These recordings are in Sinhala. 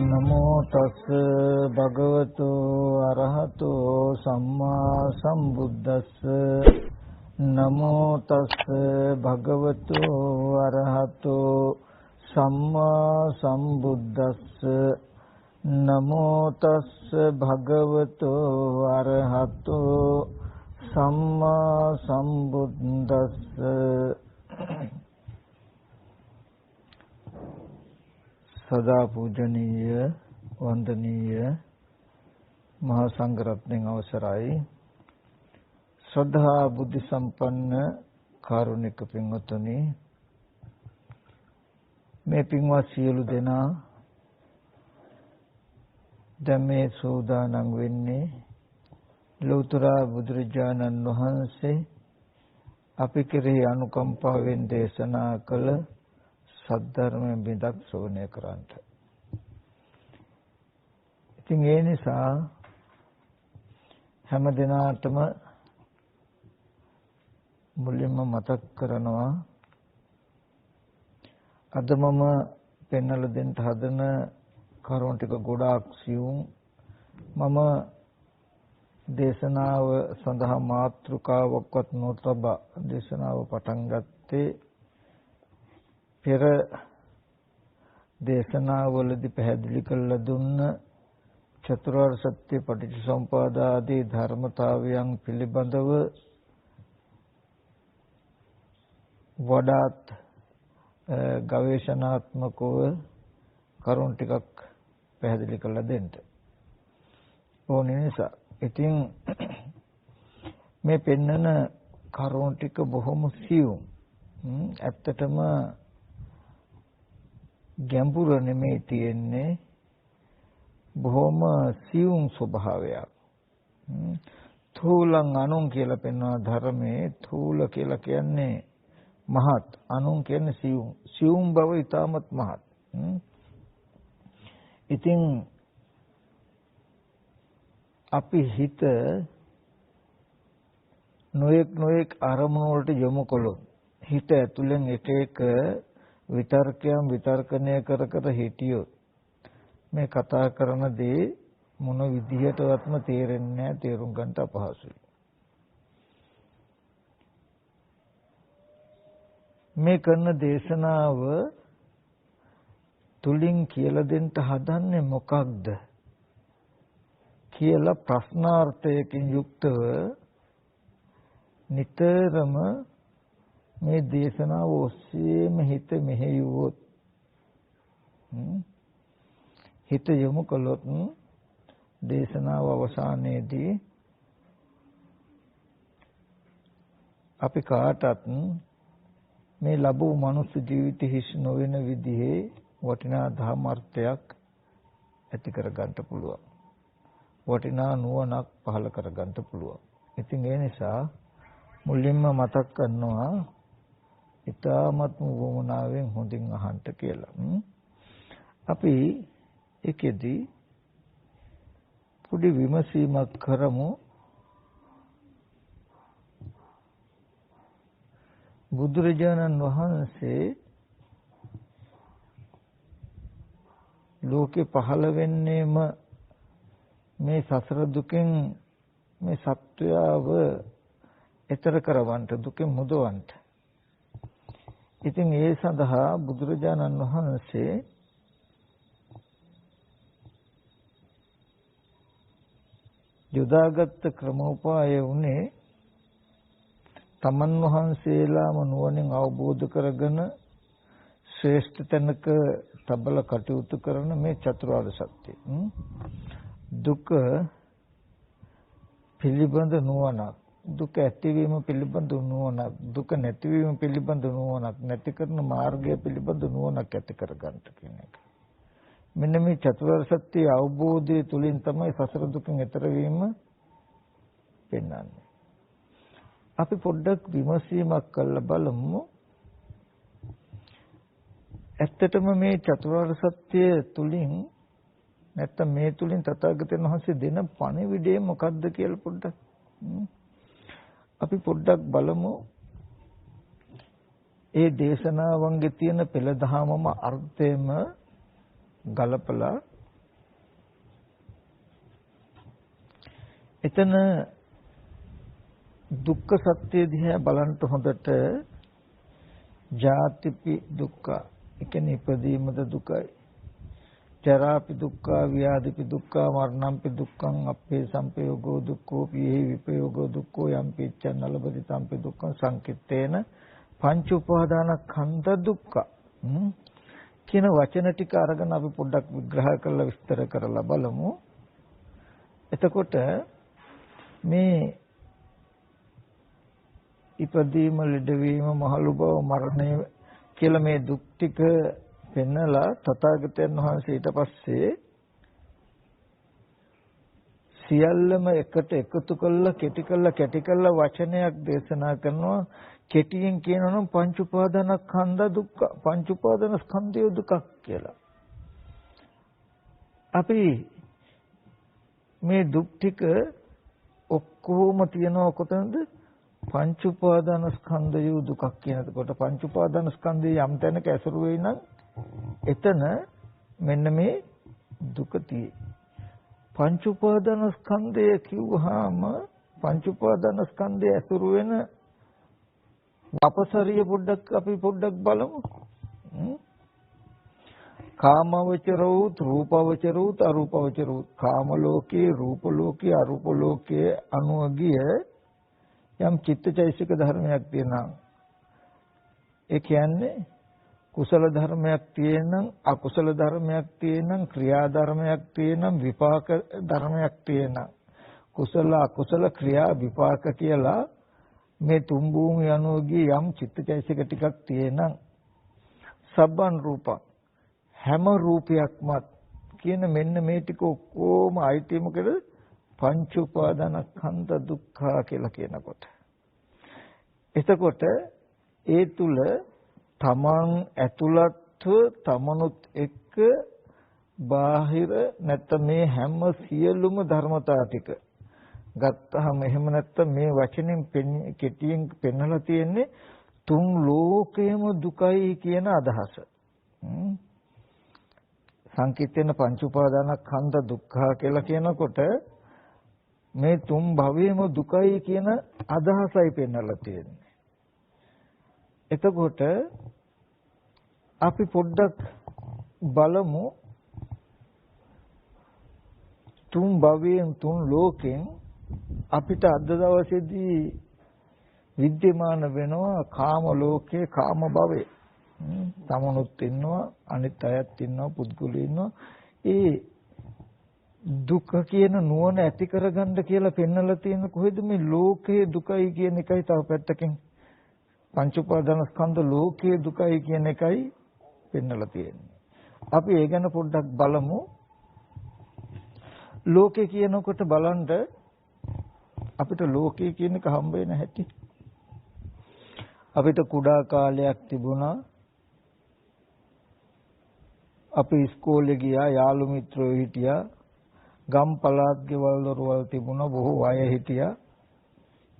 නමෝ තස් භගවතු අරහතෝ සම්මා සම්බුද්දස්ස නමෝ තස් භගවතු අරහතෝ සම්මා සම්බුද්දස්ස නමෝ තස් භගවතු අරහතෝ සම්මා සම්බුද්දස්ස සදා පූජනීය වන්දනීය මහා සංඝරත්නයන් අවසරයි ශ්‍රද්ධා බුද්ධ සම්පන්න කාරුණික පින්වත්නි මේ පින්වත් සියලු දෙනා දැන් මේ සෝදානම් වෙන්නේ ලෞතර බුදුරජාණන් වහන්සේ අපි කෙරෙහි අනුකම්පාවෙන් දේශනා කළ සද්ධර්මයෙන් බිඳක් ශ්‍රවණය කරන්ට. ඉතින් ඒ නිසා හැම දිනාටම මුලින්ම මතක් කරනවා අද මම පෙන්වලා දෙන්න හදන කරුණු ටික ගොඩාක් සියුම්. මම දේශනාව සඳහා මාතෘකාවක්වත් නොතබා දේශනාව පටන් ගත්තේ පෙර දේශනාවලදී පැහැදිලි කළ දුන්න චතුරාර්ය සත්‍ය පටිච්චසමුප්පාද ආදී ධර්මතාවයන් පිළිබඳව වඩාත් ගවේෂණාත්මකව කරුණු ටිකක් පැහැදිලි කරලා දෙන්න ඕනේ නිසා. ඉතින් මේ පෙන්නන කරුණු ටික බොහොම සියුම්. ඇත්තටම ගැඹුර නෙමෙයි තියෙන්නේ, බොහොම සියුම් ස්වභාවයක්. තූලං අනුන් කියලා පෙන්වන ධර්මයේ තූල කියලා කියන්නේ මහත්, අනුන් කියන්නේ සියුම්. සියුම් බව ඊටමත් මහත්. ඉතින් අපි හිත නොයෙක් අරමුණු වලට යොමු කළොත් හිත ඇතුලෙන් එක එක විතර්කයන් විතර්කණය කර හිටියොත් මේ කතා කරන දේ මොන විදිහටවත්ම තේරෙන්නේ නැහැ, තේරුම් ගන්නට අපහසුයි. මේ කරන දේශනාව තුලින් කියලා දෙන්න හදන්නේ මොකක්ද කියලා ප්‍රශ්නාර්ථයකින් යුක්තව නිතරම මේ දේශනාව ඔස්සේම හිත මෙහෙයුවොත්, හිත යොමු කළොත් දේශනාව අවසානයේදී අපි කාටත් මේ ලැබූ මනුස්ස ජීවිත හිස් නොවන විදිහේ වටිනා ධර්මාර්ථයක් ඇති කර ගන්න පුළුවන්. වටිනා නුවණක් පහළ කර ගන්න පුළුවන්. ඉතින් ඒ නිසා මුලින්ම මතක් කරනවා ඊ타ත්ම වමනාවෙන් හොඳින් අහන්න කියලා. අපි ඒකෙදි පොඩි විමසීමක් කරමු. බුදුරජාණන් වහන්සේ ලෝකේ පහළ වෙන්නේම මේ සසර දුකෙන් මේ සත්වයාව එතර කරවන්න, දුකෙන් මුදවන්න. ඉතින් ඒ සඳහා බුදුරජාණන් වහන්සේ යොදාගත් ක්‍රමෝපාය උනේ තමන් වහන්සේලාම නුවණින් අවබෝධ කරගෙන ශ්‍රේෂ්ඨ තැනක තබල කටයුතු කරන මේ චතුරාර්ය සත්‍ය. දුක පිළිබඳ නුවණක්, දුක ඇතිවීම පිළිබඳ නුවණක්, දුක නැතිවීම පිළිබඳ නුවණක්, නැති කරන මාර්ගය පිළිබඳ නුවණක් ඇති කර ගන්නට කියන එක. මෙන්න මේ චතුරාර්ය සත්‍ය අවබෝධය තුළින් තමයි සසර දුකින් එතර වීම පෙන්වන්නේ. අපි පොඩ්ඩක් විමසීමක් කරලා බලමු. ඇත්තටම මේ චතුරාර්ය සත්‍ය තුළින් නැත්තම් මේ තුලින් තථාගතයන් වහන්සේ දෙන පණිවිඩය මොකක්ද කියලා පොඩ්ඩක් අපි පොඩ්ඩක් බලමු. ඒ දේශනාවන්ගේ තියෙන පෙළ දහමම අර්ථයම ගලපලා එතන දුක්ඛ සත්‍ය දිහා බලන්න හොඳට ජාතිපි දුක්ඛ ඒ කියන්නේ ඉපදීමද දුකයි ජරාපි දුක්ඛ ව්‍යාධිපි දුක්ඛ මරණම්පි දුක්ඛං අපේ සංපයෝගෝ දුක්ඛෝ පිහි විපයෝගෝ දුක්ඛෝ යම් පිච්ඡන් නලබති සංපි දුක්ඛං සංකිට්ඨේන පංච උපාදානස්කන්ධ දුක්ඛ කියන වචන ටික අරගෙන අපි පොඩ්ඩක් විග්‍රහ කරලා විස්තර කරලා බලමු. එතකොට මේ ඉපදීම ලෙඩවීම මහලු බව මරණය කියලා මේ දුක් ටික පෙන්නලා තථාගතයන් වහන්සේ ඊට පස්සේ සියල්ලම එකට එකතු කළා කැටි කළා වචනයක් දේශනා කරනවා. කෙටියෙන් කියනවා නම් පංච උපාදානස්කන්ධ දුක්ඛ පංච උපාදානස්කන්ධය දුක්ඛ කියලා. අපි මේ දුක් ටික ඔක්කොම තියනවා කොතනද? පංච උපාදානස්කන්ධය දුක්ඛ කියනකොට පංච උපාදානස්කන්ධය යම් තැනක ඇසුරු වෙයි නම් එතන මෙන්න මේ දුක තියෙයි. පංච උපාදානස්කන්ධය කිව්වහම පංච උපාදානස්කන්ධය ඇසුරු වෙන අපසරිය අපි පොඩ්ඩක් බලමු. කාමවචරෝත් රූපවචරෝත් අරූපවචරෝත් කාම ලෝකේ රූප ලෝකේ අරූප ලෝකේ අනුගිය යම් චිත්තචෛසික ධර්මයක් තියෙනවා. ඒ කියන්නේ කුසල ධර්මයක් තියෙනම් අකුසල ධර්මයක් තියෙනම් ක්‍රියා ධර්මයක් තියෙනම් විපාක ධර්මයක් තියෙනම් කුසල අකුසල ක්‍රියා විපාක කියලා මේ තුන් භූමිය අනුගිය යම් චිත්තචෛසික ටිකක් තියෙනම් සබ්බන් රූපං හැම රූපයක්මත් කියන මෙන්න මේ ටික ඔක්කොම ආයිති මොකද පංච උපාදානස්කන්ධ දුක්ඛ කියලා කියනකොට එතකොට ඒ තුල තමන් ඇතුළත්ව තමනුත් එක්ක බාහිර නැත්නම් මේ හැම සියලුම ධර්මතා ටික ගත්තහම එහෙම නැත්නම් මේ වචනෙන් කෙටියෙන් පෙන්නලා තියෙන්නේ තුන් ලෝකයම දුකයි කියන අදහස. සංකීර්තන පංච උපාදානස්කන්ධ දුක්ඛ කියලා කියනකොට මේ තුන් භවයේම දුකයි කියන අදහසයි පෙන්නලා තියෙන්නේ. එතකොට අපි පොඩ්ඩක් බලමු තුන් භවයෙන් තුන් ලෝකෙන් අපිට අද දවසේදී විද්‍යමාන වෙනවා කාම ලෝකේ කාම භවයේ. තමනුත් ඉන්නවා අනිත් අයත් ඉන්නවා පුද්ගලයෝ ඉන්නවා. ඒ දුක කියන නුවණ ඇති කරගන්න කියලා පෙන්නලා තියෙන කොහෙද මේ ලෝකයේ දුකයි කියන එකයි තව පැත්තකින් පංච උපාදානස්කන්ධ ලෝකයේ දුකයි කියන එකයි පෙන්නලා තියෙන්නේ. අපි ඒ ගැන පොඩ්ඩක් බලමු. ලෝකේ කියනකොට බලන්න අපිට ලෝකේ කියන එක හම්බ වෙන හැටි. අපිට කුඩා කාලයක් තිබුණා. අපි ඉස්කෝලේ ගියා යාළු මිත්‍රයෝ හිටියා. ගම් පළාත් ගෙවල් දොරවල් තිබුණා බොහෝ අය හිටියා.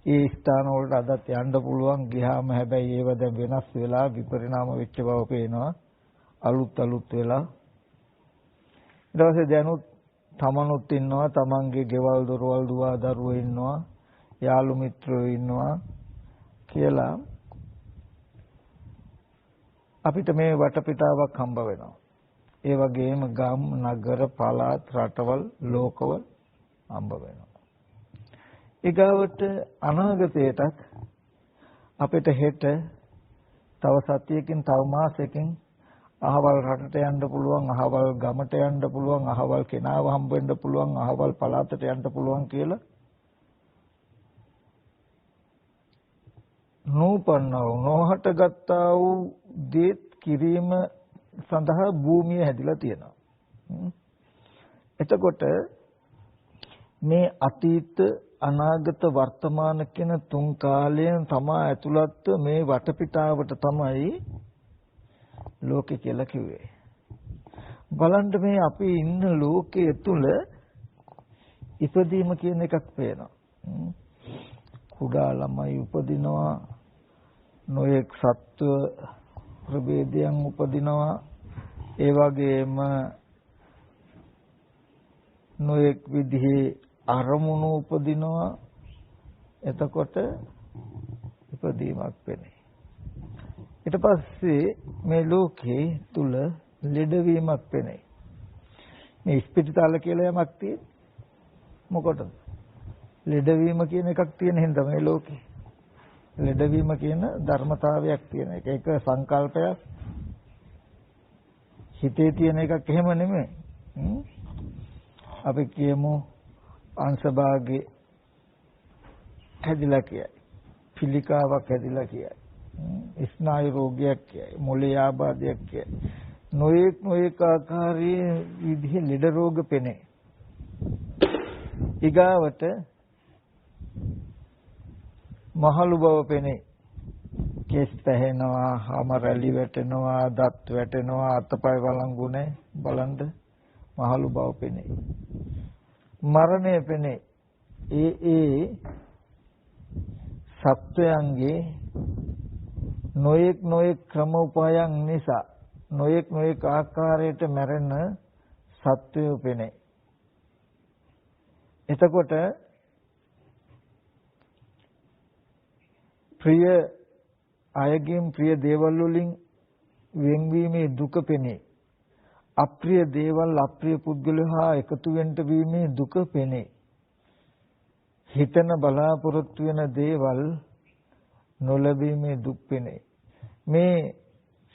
ඒ ස්ථාන වලට අදත් යන්න පුළුවන් ගියාම හැබැයි ඒව දැන් වෙනස් වෙලා විපරිණාම වෙච්ච බව පේනවා. අලුත් වෙලා. ඊට පස්සේ දැනුත් තමනුත් ඉන්නවා තමන්ගේ ගෙවල් දොරවල් දුවා දරුවෝ ඉන්නවා යාළු මිත්‍රයෝ ඉන්නවා කියලා අපිට මේ වටපිටාවක් හම්බ වෙනවා. ඒ වගේම ගම් නගර පළාත් රටවල් ලෝකවල හම්බ වෙනවා. ඊගාවට අනාගතයටත් අපිට හෙට තව සතියකින් තව මාසෙකින් අහවල් රටට යන්න පුළුවන් අහවල් ගමට යන්න පුළුවන් අහවල් කෙනාව හම්බ වෙන්න පුළුවන් අහවල් පළාතට යන්න පුළුවන් කියලා නූපන්නව නොහට ගත්තා වූ දේත් කිරීම සඳහා භූමිය හැදිලා තියෙනවා. එතකොට මේ අතීත අනාගත වර්තමාන කියන තුන් කාලයෙන් තමා ඇතුළත් මේ වටපිටාවට තමයි ලෝකේ කියලා කිව්වේ. බලන්න මේ අපි ඉන්න ලෝකයේ තුල ඉපදීම කියන එකක් පේනවා. කුඩා ළමයි උපදිනවා නොයෙක් සත්ව ප්‍රභේදයන් උපදිනවා ඒ වගේම නොඑක් විදිහේ අරමුණු උපදිනවා. එතකොට ඉපදීමක් වෙන්නේ. ඊට පස්සේ මේ ලෝකේ තුල ලෙඩවීමක් වෙන්නේ. මේ ස්පිරිතාල කියලා යමක් තියෙන්නේ. මොකටද? ලෙඩවීම කියන එකක් තියෙන හින්දා මේ ලෝකේ. ලෙඩවීම කියන ධර්මතාවයක් තියෙන එක. ඒක සංකල්පයක්. හිතේ තියෙන එකක් එහෙම නෙමෙයි. අපි කියමු අංශභාගේ හැදිලා කියයි. පිළිකාවක් හැදිලා කියයි. ස්නායු රෝගයක් කියයි. මොළේ ආබාධයක් කියයි. නොඑක ආකාරයේ විදිහේ ලෙඩ රෝග පෙනේ. ඊගාවට මහලු බව පෙනේ. කෙස් පැහෙනවා, හම රැලි වැටෙනවා, දත් වැටෙනවා, අතපය වළංගු නැහැ. බලන්න මහලු බව පෙනේ. මරණය පෙනේ. ඒ සත්වයන්ගේ නොඑක් ක්‍රම උපායන් නිසා නොඑක් ආකාරයට මැරෙන සත්වයෝ පෙනේ. එතකොට ප්‍රිය අයගෙන් ප්‍රිය දේවල් වලින් වෙන්වීමේ දුක පෙනේ. අප්‍රිය දේවල් අප්‍රිය පුද්ගලයෝ හා එකතු වෙන්න වීමේ දුක පෙනේ. හිතන බලාපොරොත්තු වෙන දේවල් නොලැබීමේ දුක් පෙනේ. මේ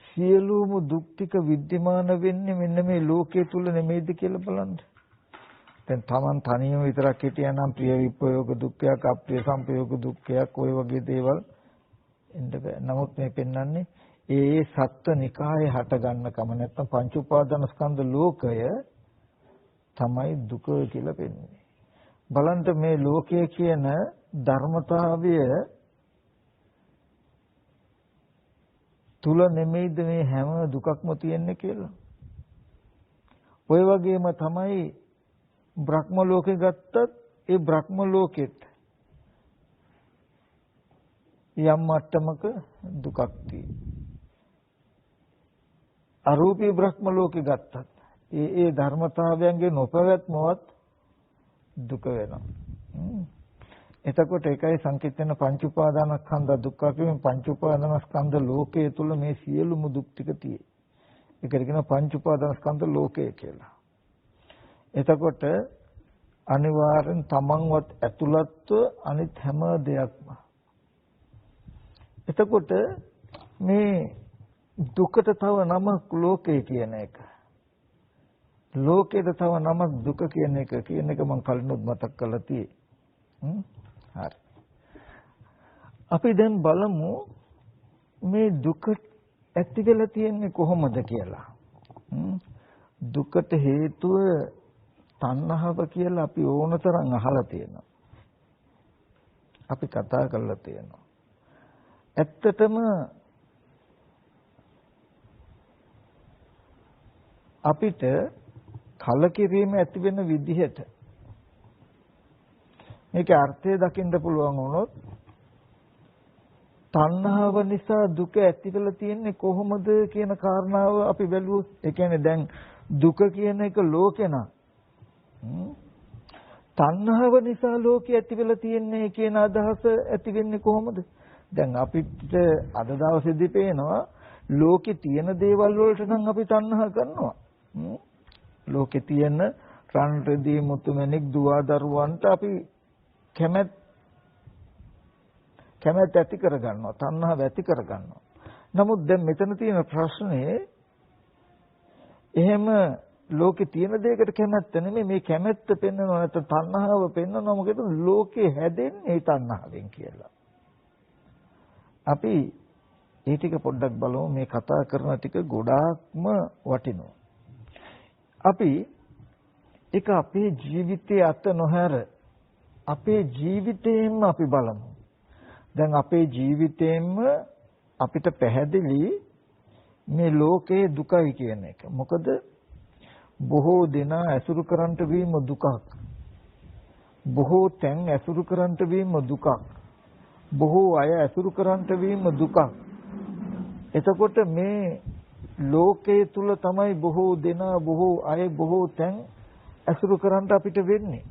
සියලුම දුක් ටික विद्यमान වෙන්නේ මෙන්න මේ ලෝකයේ තුල නෙමෙයිද කියලා බලන්න. දැන් Taman තනියම විතරක් හිටියා නම් ප්‍රිය විප්‍රයෝග දුක්ඛයක්, අප්‍රිය සංපයෝග දුක්ඛයක් ඔය වගේ දේවල් එන්න බෑ. නමුත් මේ පෙන්වන්නේ ඒ සත්ත්ව නිකායේ හට ගන්න කම නැත්නම් පංච උපාදාන ස්කන්ධ ලෝකය තමයි දුක කියලා පෙන්වන්නේ. බලන්න මේ ලෝකය කියන ධර්මතාවය තුල නෙමෙයිද මේ හැම දුකක්ම තියෙන්නේ කියලා. ඔය වගේම තමයි බ්‍රහ්ම ලෝකේ ගත්තත් ඒ බ්‍රහ්ම ලෝකෙත් යම් මට්ටමක දුකක් තියෙනවා. අරූපී බ්‍රහ්ම ලෝකේ ගත්තත් ඒ ධර්මතාවයන්ගේ නොපැවැත්මවත් දුක වෙනවා. එතකොට ඒකයි සංකීර්ණ පංච උපාදානස්කන්ධ දුක්ඛ කියන පංච උපාදානස්කන්ධ ලෝකයේ තුල මේ සියලුම දුක් ටික තියෙයි. ඒකට කියනවා පංච උපාදානස්කන්ධ ලෝකය කියලා. එතකොට අනිවාර්යෙන් තමන්වත් ඇතුළත්ව අනිත් හැම දෙයක්ම. එතකොට මේ දුකට තව නමක් ලෝකය කියන එක. ලෝකයට තව නමක් දුක කියන එක මම කලිනුත් මතක් කරලා තියෙයි. හරි. අපි දැන් බලමු මේ දුක ඇති වෙලා තියෙන්නේ කොහොමද කියලා. දුකට හේතුව තණ්හාව කියලා අපි ඕනතරම් අහලා තියෙනවා. අපි කතා කරලා තියෙනවා. ඇත්තටම අපිට කලකිරීම ඇති වෙන විදිහට මේකේ අර්ථය දකින්න පුළුවන් වුණොත් තණ්හාව නිසා දුක ඇති වෙලා තියෙන්නේ කොහොමද කියන කාරණාව අපි බැලුවොත් ඒ කියන්නේ දැන් දුක කියන එක ලෝකේ නා තණ්හාව නිසා ලෝකේ ඇති වෙලා තියෙන්නේ කියන අදහස ඇති වෙන්නේ කොහොමද? දැන් අපිට අද දවසේදී පේනවා ලෝකේ තියෙන දේවල් වලට නම් අපි තණ්හා කරනවා. ලෝකේ තියෙන රන් රෙදි මුතුමැණික් දුව දරුවන්ට අපි කැමැත්ත ඇති කර ගන්නවා, තණ්හාව ඇති කර ගන්නවා. නමුත් දැන් මෙතන තියෙන ප්‍රශ්නේ එහෙම ලෝකේ තියෙන දෙයකට කැමැත්ත නෙමෙයි මේ කැමැත්ත පෙන්වනවා නැත්නම් තණ්හාව පෙන්වනවා මොකද ලෝකේ හැදෙන්නේ තණ්හාවෙන් කියලා. අපි ඒ ටික පොඩ්ඩක් බලමු මේ කතා කරන ටික ගොඩාක්ම වටිනවා. අපි ඒක අපේ ජීවිතයේ අත නොහැර අපේ ජීවිතයෙන්ම අපි බලමු. දැන් අපේ ජීවිතයෙන්ම අපිට පැහැදිලි මේ ලෝකයේ දුකයි කියන එක. මොකද බොහෝ දෙනා ඇසුරු කරන්ට වීම දුකක්. බොහෝ තැන් ඇසුරු කරන්ට වීම දුකක්. බොහෝ අය ඇසුරු කරන්ට වීම දුකක්. එතකොට මේ ලෝකයේ තුල තමයි බොහෝ දෙනා බොහෝ අය බොහෝ තැන් අසුරු කරන්න අපිට වෙන්නේ.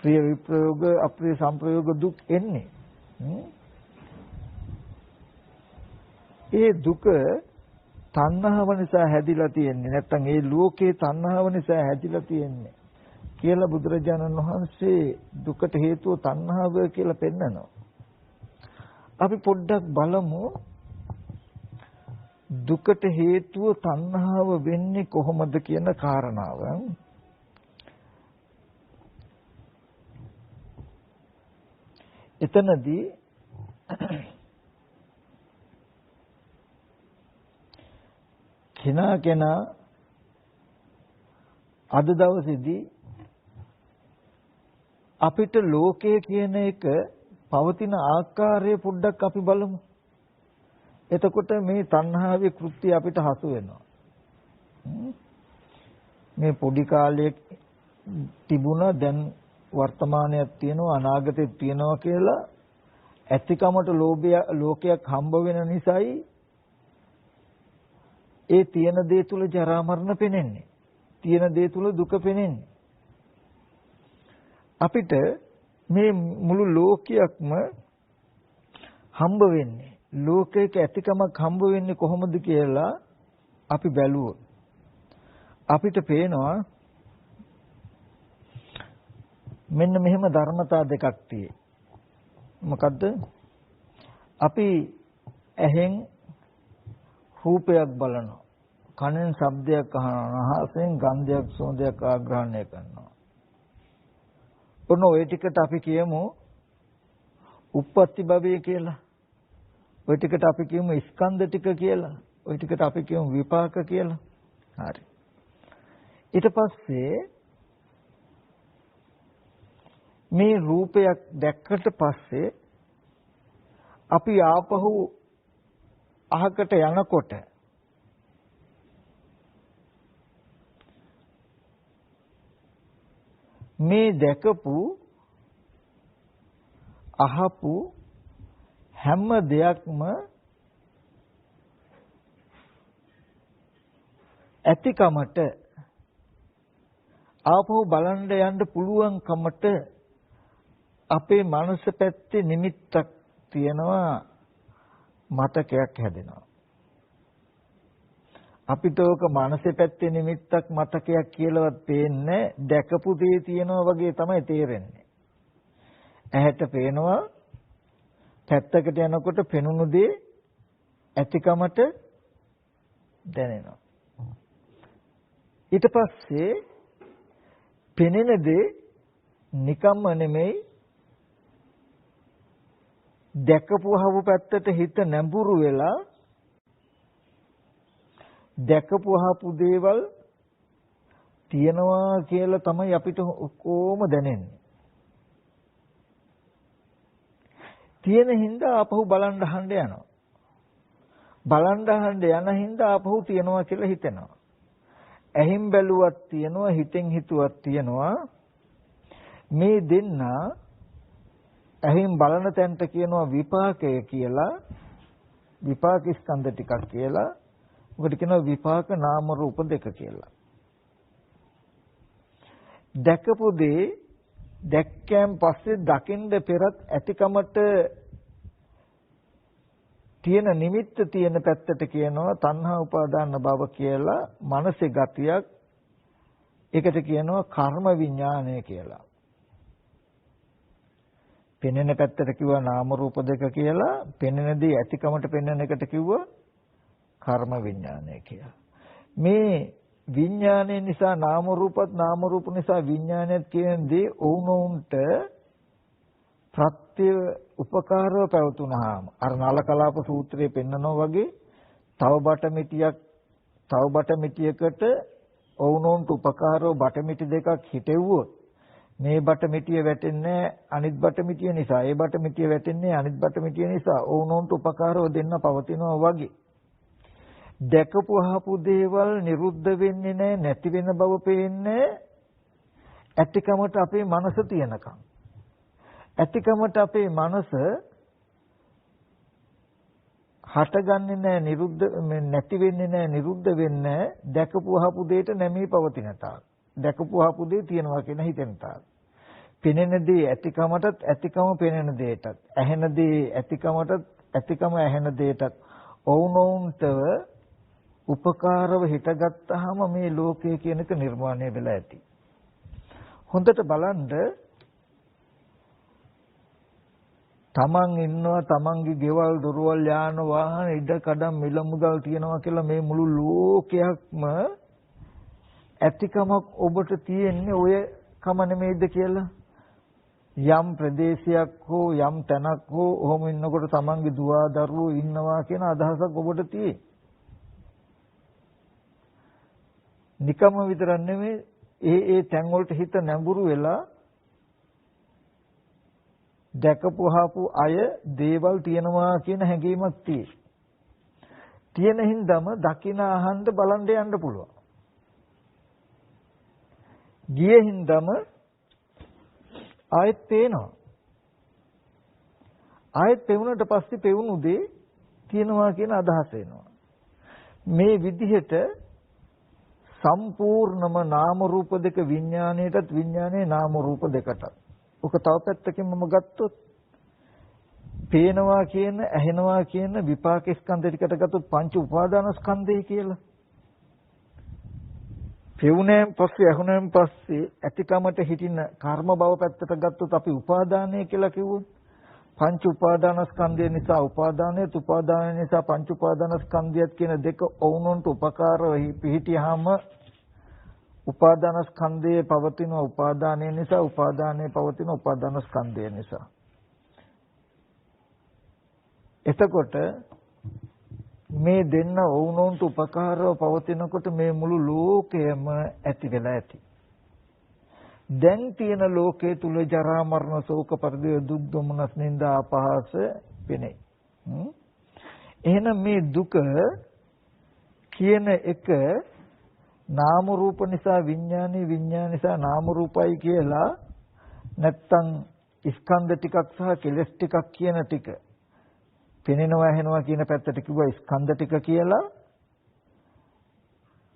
ප්‍රිය විප්‍රයෝග අප්‍රිය සංප්‍රයෝග දුක් එන්නේ. ඒ දුක තණ්හාව නිසා හැදිලා තියෙන්නේ. නැත්තම් ඒ ලෝකේ තණ්හාව නිසා හැදිලා තියෙන්නේ කියලා බුදුරජාණන් වහන්සේ දුකට හේතුව තණ්හාව කියලා පෙන්නනවා. අපි පොඩ්ඩක් බලමු දුකට හේතුව තණ්හාව වෙන්නේ කොහොමද කියන කාරණාව. එතනදී කෙනා අද දවසේදී අපිට ලෝකය කියන එක පවතින ආකාරය පොඩ්ඩක් අපි බලමු. එතකොට මේ තණ්හාවේ කෘත්‍ය අපිට හසු වෙනවා. මේ පොඩි කාලයේ තිබුණා දැන් වර්තමානයක් තියෙනවා අනාගතයක් තියෙනවා කියලා ඇතිකමට ලෝකයක් හම්බ වෙන නිසායි ඒ තියෙන දේ තුල ජරා මරණ පෙනෙන්නේ. තියෙන දේ තුල දුක පෙනෙන්නේ. අපිට මේ මුළු ලෝකයක්ම හම්බ වෙන්නේ ලෝකයක ඇතිකමක් හම්බ වෙන්නේ කොහොමද කියලා අපි බැලුවොත් අපිට පේනවා මෙන්න මෙහෙම ධර්මතා දෙකක් තියෙයි. මොකද්ද? අපි ඇහෙන් රූපයක් බලනවා. කනෙන් ශබ්දයක් අහනවා. නාසයෙන් ගන්ධයක් සුවඳයක් ආග්‍රහණය කරනවා. ඔන්න ඔය ටිකට අපි කියමු උප්පත්ති භවය කියලා. ඔය ටිකට අපි කියමු ස්කන්ධ ටික කියලා. ඔය ටිකට අපි කියමු විපාක කියලා. හරි. ඊට පස්සේ මේ රූපයක් දැක්කට පස්සේ අපි ආපහු අහකට යනකොට මේ දැකපු අහපු හැම දෙයක්ම ඇතිකමට ආපහු බලන්න යන්න පුළුවන්කමට අපේ මනස පැත්තේ නිමිත්තක් තියෙනවා මතකයක් හැදෙනවා. අපිට ඕක මනසේ පැත්තේ නිමිත්තක් මතකයක් කියලාවත් පේන්නේ දැකපු දේ තියෙනවා වගේ තමයි තේරෙන්නේ. ඇහැට පේනවා පැත්තකට යනකොට පෙනුණු දේ ඇතිකමට දැනෙනවා. ඊට පස්සේ පෙනෙන දේ නිකම්ම නෙමෙයි දැකපුවහව පැත්තට හිත නැඹුරු වෙලා දැකපුවහපු දේවල් තියනවා කියලා තමයි අපිට කොහොම දැනෙන්නේ. තියෙන හින්දා ආපහු බලන්න හඬ යනවා. බලන්න හඬ යන හින්දා ආපහු තියනවා කියලා හිතෙනවා. ඇහින් බැලුවත් තියනවා හිතෙන් හිතුවත් තියනවා. මේ දෙන්න ඇහින් බලන තැනට කියනවා විපාකය කියලා. විපාක ස්කන්ධ ටිකක් කියලා. මොකද කියනවා විපාක නාම රූප දෙක කියලා. දැකපු දේ දැක්කයන් පස්සේ දකින්න පෙරත් ඇතිකමට තියෙන නිමිත්ත තියෙන පැත්තට කියනවා තණ්හා උපාදාන භව කියලා මනසේ ගතියක්. ඒකට කියනවා කර්ම විඥානය කියලා. පෙනෙන පැත්තට කිව්වා නාම රූප දෙක කියලා. පෙනෙන දේ ඇතිකමට පෙනෙන එකට කිව්වා කර්ම විඥානය කියලා. මේ විඥානය නිසා නාම රූපත් නාම රූප නිසා විඥානයත් කියන දේ වුණොන්ට ප්‍රත්‍ය උපකාරව පැවතුනහම අර නලකලාප සූත්‍රයේ පෙන්නනවා වගේ තව බටමිටියකට වුණොන්ට උපකාරව බටමිටි දෙකක් හිටෙව්වොත් මේ බටමිටිය වැටෙන්නේ අනිත් බටමිටිය නිසා ඒ බටමිටිය වැටෙන්නේ අනිත් බටමිටිය නිසා වුණොන්ට උපකාරව දෙන්න පවතිනවා වගේ දැකපු අහපු දේවල් නිරුද්ධ වෙන්නේ නැහැ නැති වෙන බව පේන්නේ ඇතිකමට අපේ මනස තියනකම් ඇතිකමට අපේ මනස හටගන්නේ නැහැ නිරුද්ධ නැති වෙන්නේ නැහැ නිරුද්ධ වෙන්නේ දැකපු අහපු දෙයට නැමී පවතින තාක්. දැකපු අහපු දේ තියෙනවා කියන හිතෙන තාක්. පෙනෙන දේ ඇතිකමටත් ඇතිකම පෙනෙන දෙයටත් ඇහෙන දේ ඇතිකමටත් ඇතිකම ඇහෙන දෙයටත් ඔවුනොවුන්ට උපකාරව හිටගත්තාම මේ ලෝකය කියන එක නිර්මාණය වෙලා ඇති. හොඳට බලන්න තමන් ඉන්නවා තමන්ගේ ගෙවල් දොරවල් යාන වාහන ඉඩ කඩම් මිල මුදල් තියනවා කියලා මේ මුළු ලෝකයක්ම ඇතිකමක් ඔබට තියෙන්නේ ඔය කම නෙමෙයිද කියලා යම් ප්‍රදේශයක් හෝ යම් තැනක් හෝ ඔහොම ඉන්නකොට තමන්ගේ දුව දරුවෝ ඉන්නවා කියන අදහසක් ඔබට තියෙයි. නිකම්ම විතරක් නෙමෙයි ඒ තැන් වලට හිත නැඹුරු වෙලා දැකපුවාපු අය දේවල් තියනවා කියන හැඟීමක් තියෙයි. තියෙන හින්දාම දකින අහන්න බලන්න යන්න පුළුවන්. ගියේ හින්දාම ආයෙත් පේනවා. ආයෙත් පෙවුනට පස්සේ පෙවුණු දේ තියනවා කියන අදහස එනවා. මේ විදිහට සම්පූර්ණම නාම රූප දෙක විඥාණයටත් විඥානයේ නාම රූප දෙකටත්. ඔක තව පැත්තකින් මම ගත්තොත් පේනවා කියන ඇහෙනවා කියන විපාක ස්කන්ධ ටිකට ගත්තොත් පංච උපාදාන ස්කන්ධය කියලා. පෙවුනෑන් පස්සේ ඇහුනෑන් පස්සේ ඇතිකමට හිටින කර්ම භව පැත්තට ගත්තොත් අපි උපාදානය කියලා කිව්වොත් පංච උපාදාන ස්කන්ධය නිසා උපාදානයත් උපාදානය නිසා පංච උපාදාන ස්කන්ධයත් කියන දෙක ඔවුනොන්ට උපකාරව පිහිටියාම උපාදාන ස්කන්ධයේ පවතින උපාදානය නිසා උපාදානයේ පවතින උපාදාන ස්කන්ධය නිසා. එතකොට මේ දෙන්න ඔවුනොන්ට උපකාරව පවතිනකොට මේ මුළු ලෝකයම ඇති වෙලා ඇති. දැන් තියෙන ලෝකයේ තුල ජරා මරණ ශෝක පරිදේ දුක් දුමනස් නිന്ദා අපහාස වෙන්නේ. එහෙනම් මේ දුක කියන එක නාම රූප නිසා විඥානේ විඥාන නිසා නාම රූපයි කියලා නැත්තම් ස්කන්ධ ටිකක් සහ කෙලස් ටිකක් කියන ටික පෙනෙනවා ඇහෙනවා කියන පැත්තට කිව්වා ස්කන්ධ ටික කියලා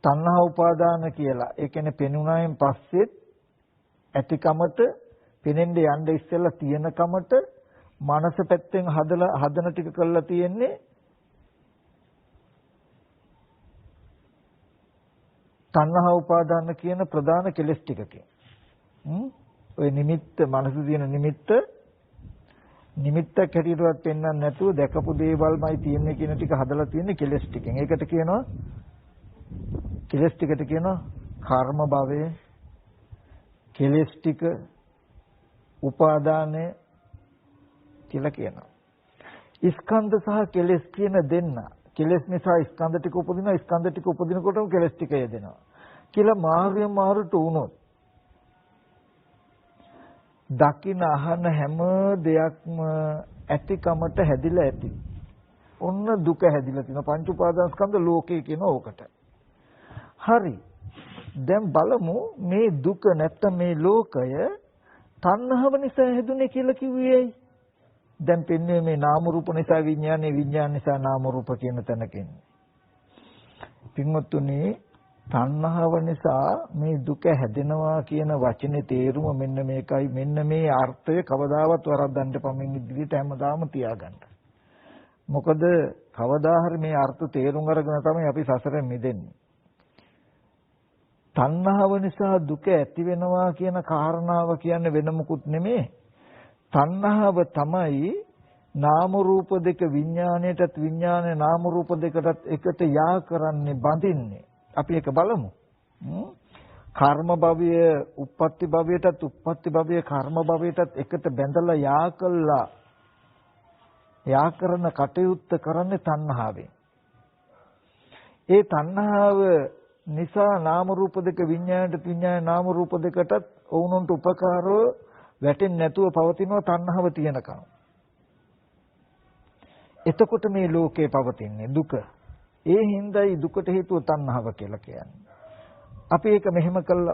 තණ්හා උපාදාන කියලා. ඒ කියන්නේ පෙනුනායින් පස්සෙත් ඇතිකමට පෙනෙන්න යන්න ඉස්සෙල්ලා තියෙනකමට මනස පැත්තෙන් හදන ටික කරලා තියෙන්නේ තණ්හා උපාදාන කියන ප්‍රධාන කෙලෙස් ටිකකින්. ඔය නිමිත්ත මනස තියෙන නිමිත්තක් හැටියටවත් පෙන්වන්න නැතුව දැකපු දේවල්මයි තියෙන්නේ කියන ටික හදලා තියෙන්නේ කෙලෙස් ටිකෙන්. ඒකට කියනවා කෙලෙස් ටිකට කියනවා කර්ම භවය, කෙලෙස් ටික, උපාදානය කියලා කියනවා. ස්කන්ධ සහ කෙලෙස් කියන දෙන්න. කෙලෙස් නිසා ස්කන්ධ ටික උපදිනවා, ස්කන්ධ ටික උපදිනකොටම කෙලෙස් ටික යෙදෙනවා. කියලා මාර්ගයෙන් මාරුට වුණොත් දකින අහන හැම දෙයක්ම ඇතිකමට හැදිලා ඇති. ඔන්න දුක හැදිලා තියෙනවා. පංච උපාදානස්කන්ධ ලෝකේ කියන ඕකට. හරි. දැන් බලමු මේ දුක නැත්තම් මේ ලෝකය තණ්හාව නිසා හැදුනේ කියලා කිව්වේ ඇයි? දැන් පෙන්වන්නේ මේ නාම රූප නිසා විඥානේ විඥාන නිසා නාම රූප කියන තැනකින්. පින්වත්තුනි තණ්හාව නිසා මේ දුක හැදෙනවා කියන වචනේ තේරුම මෙන්න මේකයි. මෙන්න මේ අර්ථය කවදාවත් වරද්දන්න පමෙන් ඉදිරියට හැමදාම තියාගන්න. මොකද කවදා හරි මේ අර්ථ තේරුම් අරගෙන තමයි අපි සසරෙන් මිදෙන්නේ. තණ්හාව නිසා දුක ඇති වෙනවා කියන කාරණාව කියන්නේ වෙන මොකුත් නෙමෙයි. තණ්හාව තමයි නාම රූප දෙක විඥාණයටත් විඥානේ නාම රූප දෙකටත් එකට යා කරන්නේ බඳින්නේ. අපි ඒක බලමු. කර්ම භවය, උප්පත්ති භවයටත් උප්පත්ති භවය කර්ම භවයටත් එකට බැඳලා යා කරන කටයුත්ත කරන්නේ තණ්හාවෙන්. ඒ තණ්හාව නිසා නාම රූප දෙක විඥාණයට විඥාන නාම රූප දෙකටත් වුණොන්ට උපකාරව වැටෙන්නේ නැතුව පවතිනවා තණ්හාව තියෙනකම්. එතකොට මේ ලෝකේ පවතින්නේ දුක. ඒ හින්දායි දුකට හේතුව තණ්හාව කියලා කියන්නේ. අපි ඒක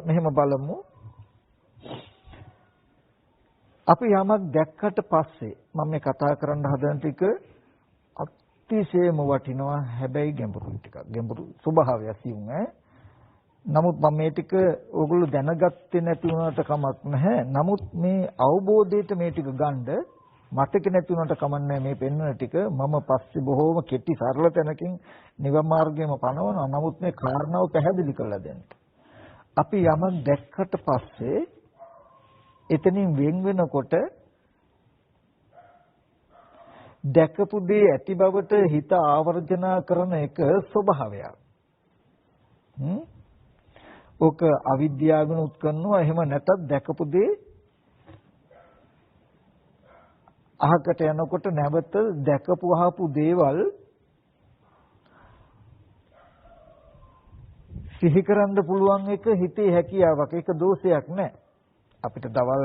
මෙහෙම බලමු. අපි යමක් දැක්කට පස්සේ මම මේ කතා කරන්න හදන ටික අතිශයම වටිනවා. හැබැයි ගැඹුරු ටිකක්. ගැඹුරු ස්වභාවය සියුම් ඈ. නමුත් මම මේ ටික ඕගොල්ලෝ දැනගත්තේ නැති වුණාට කමක් නැහැ. නමුත් මේ අවබෝධයට මේ ටික ගන්න මතක නැති වුණාට කමන්නේ මේ පෙන්වන ටික මම පස්සේ බොහෝම කෙටි සරල තැනකින් නිවන් මාර්ගයම පනවනවා. නමුත් මේ කාරණාව පැහැදිලි කරලා දෙන්න. අපි යමක් දැක්කට පස්සේ එතනින් වෙන් වෙනකොට දැකපු දේ ඇති බවට හිත ආවර්ජනා කරන එක ස්වභාවයක්. ඔක අවිද්‍යාවෙන් උත්කන්නවා. එහෙම නැත්නම් දැකපු දේ අහකට යනකොට නැවත දැකපු අහපු දේවල් සිහි කරන්න පුළුවන් එක හිතේ හැකියාවක්. ඒක දෝෂයක් නෑ. අපිට දවල්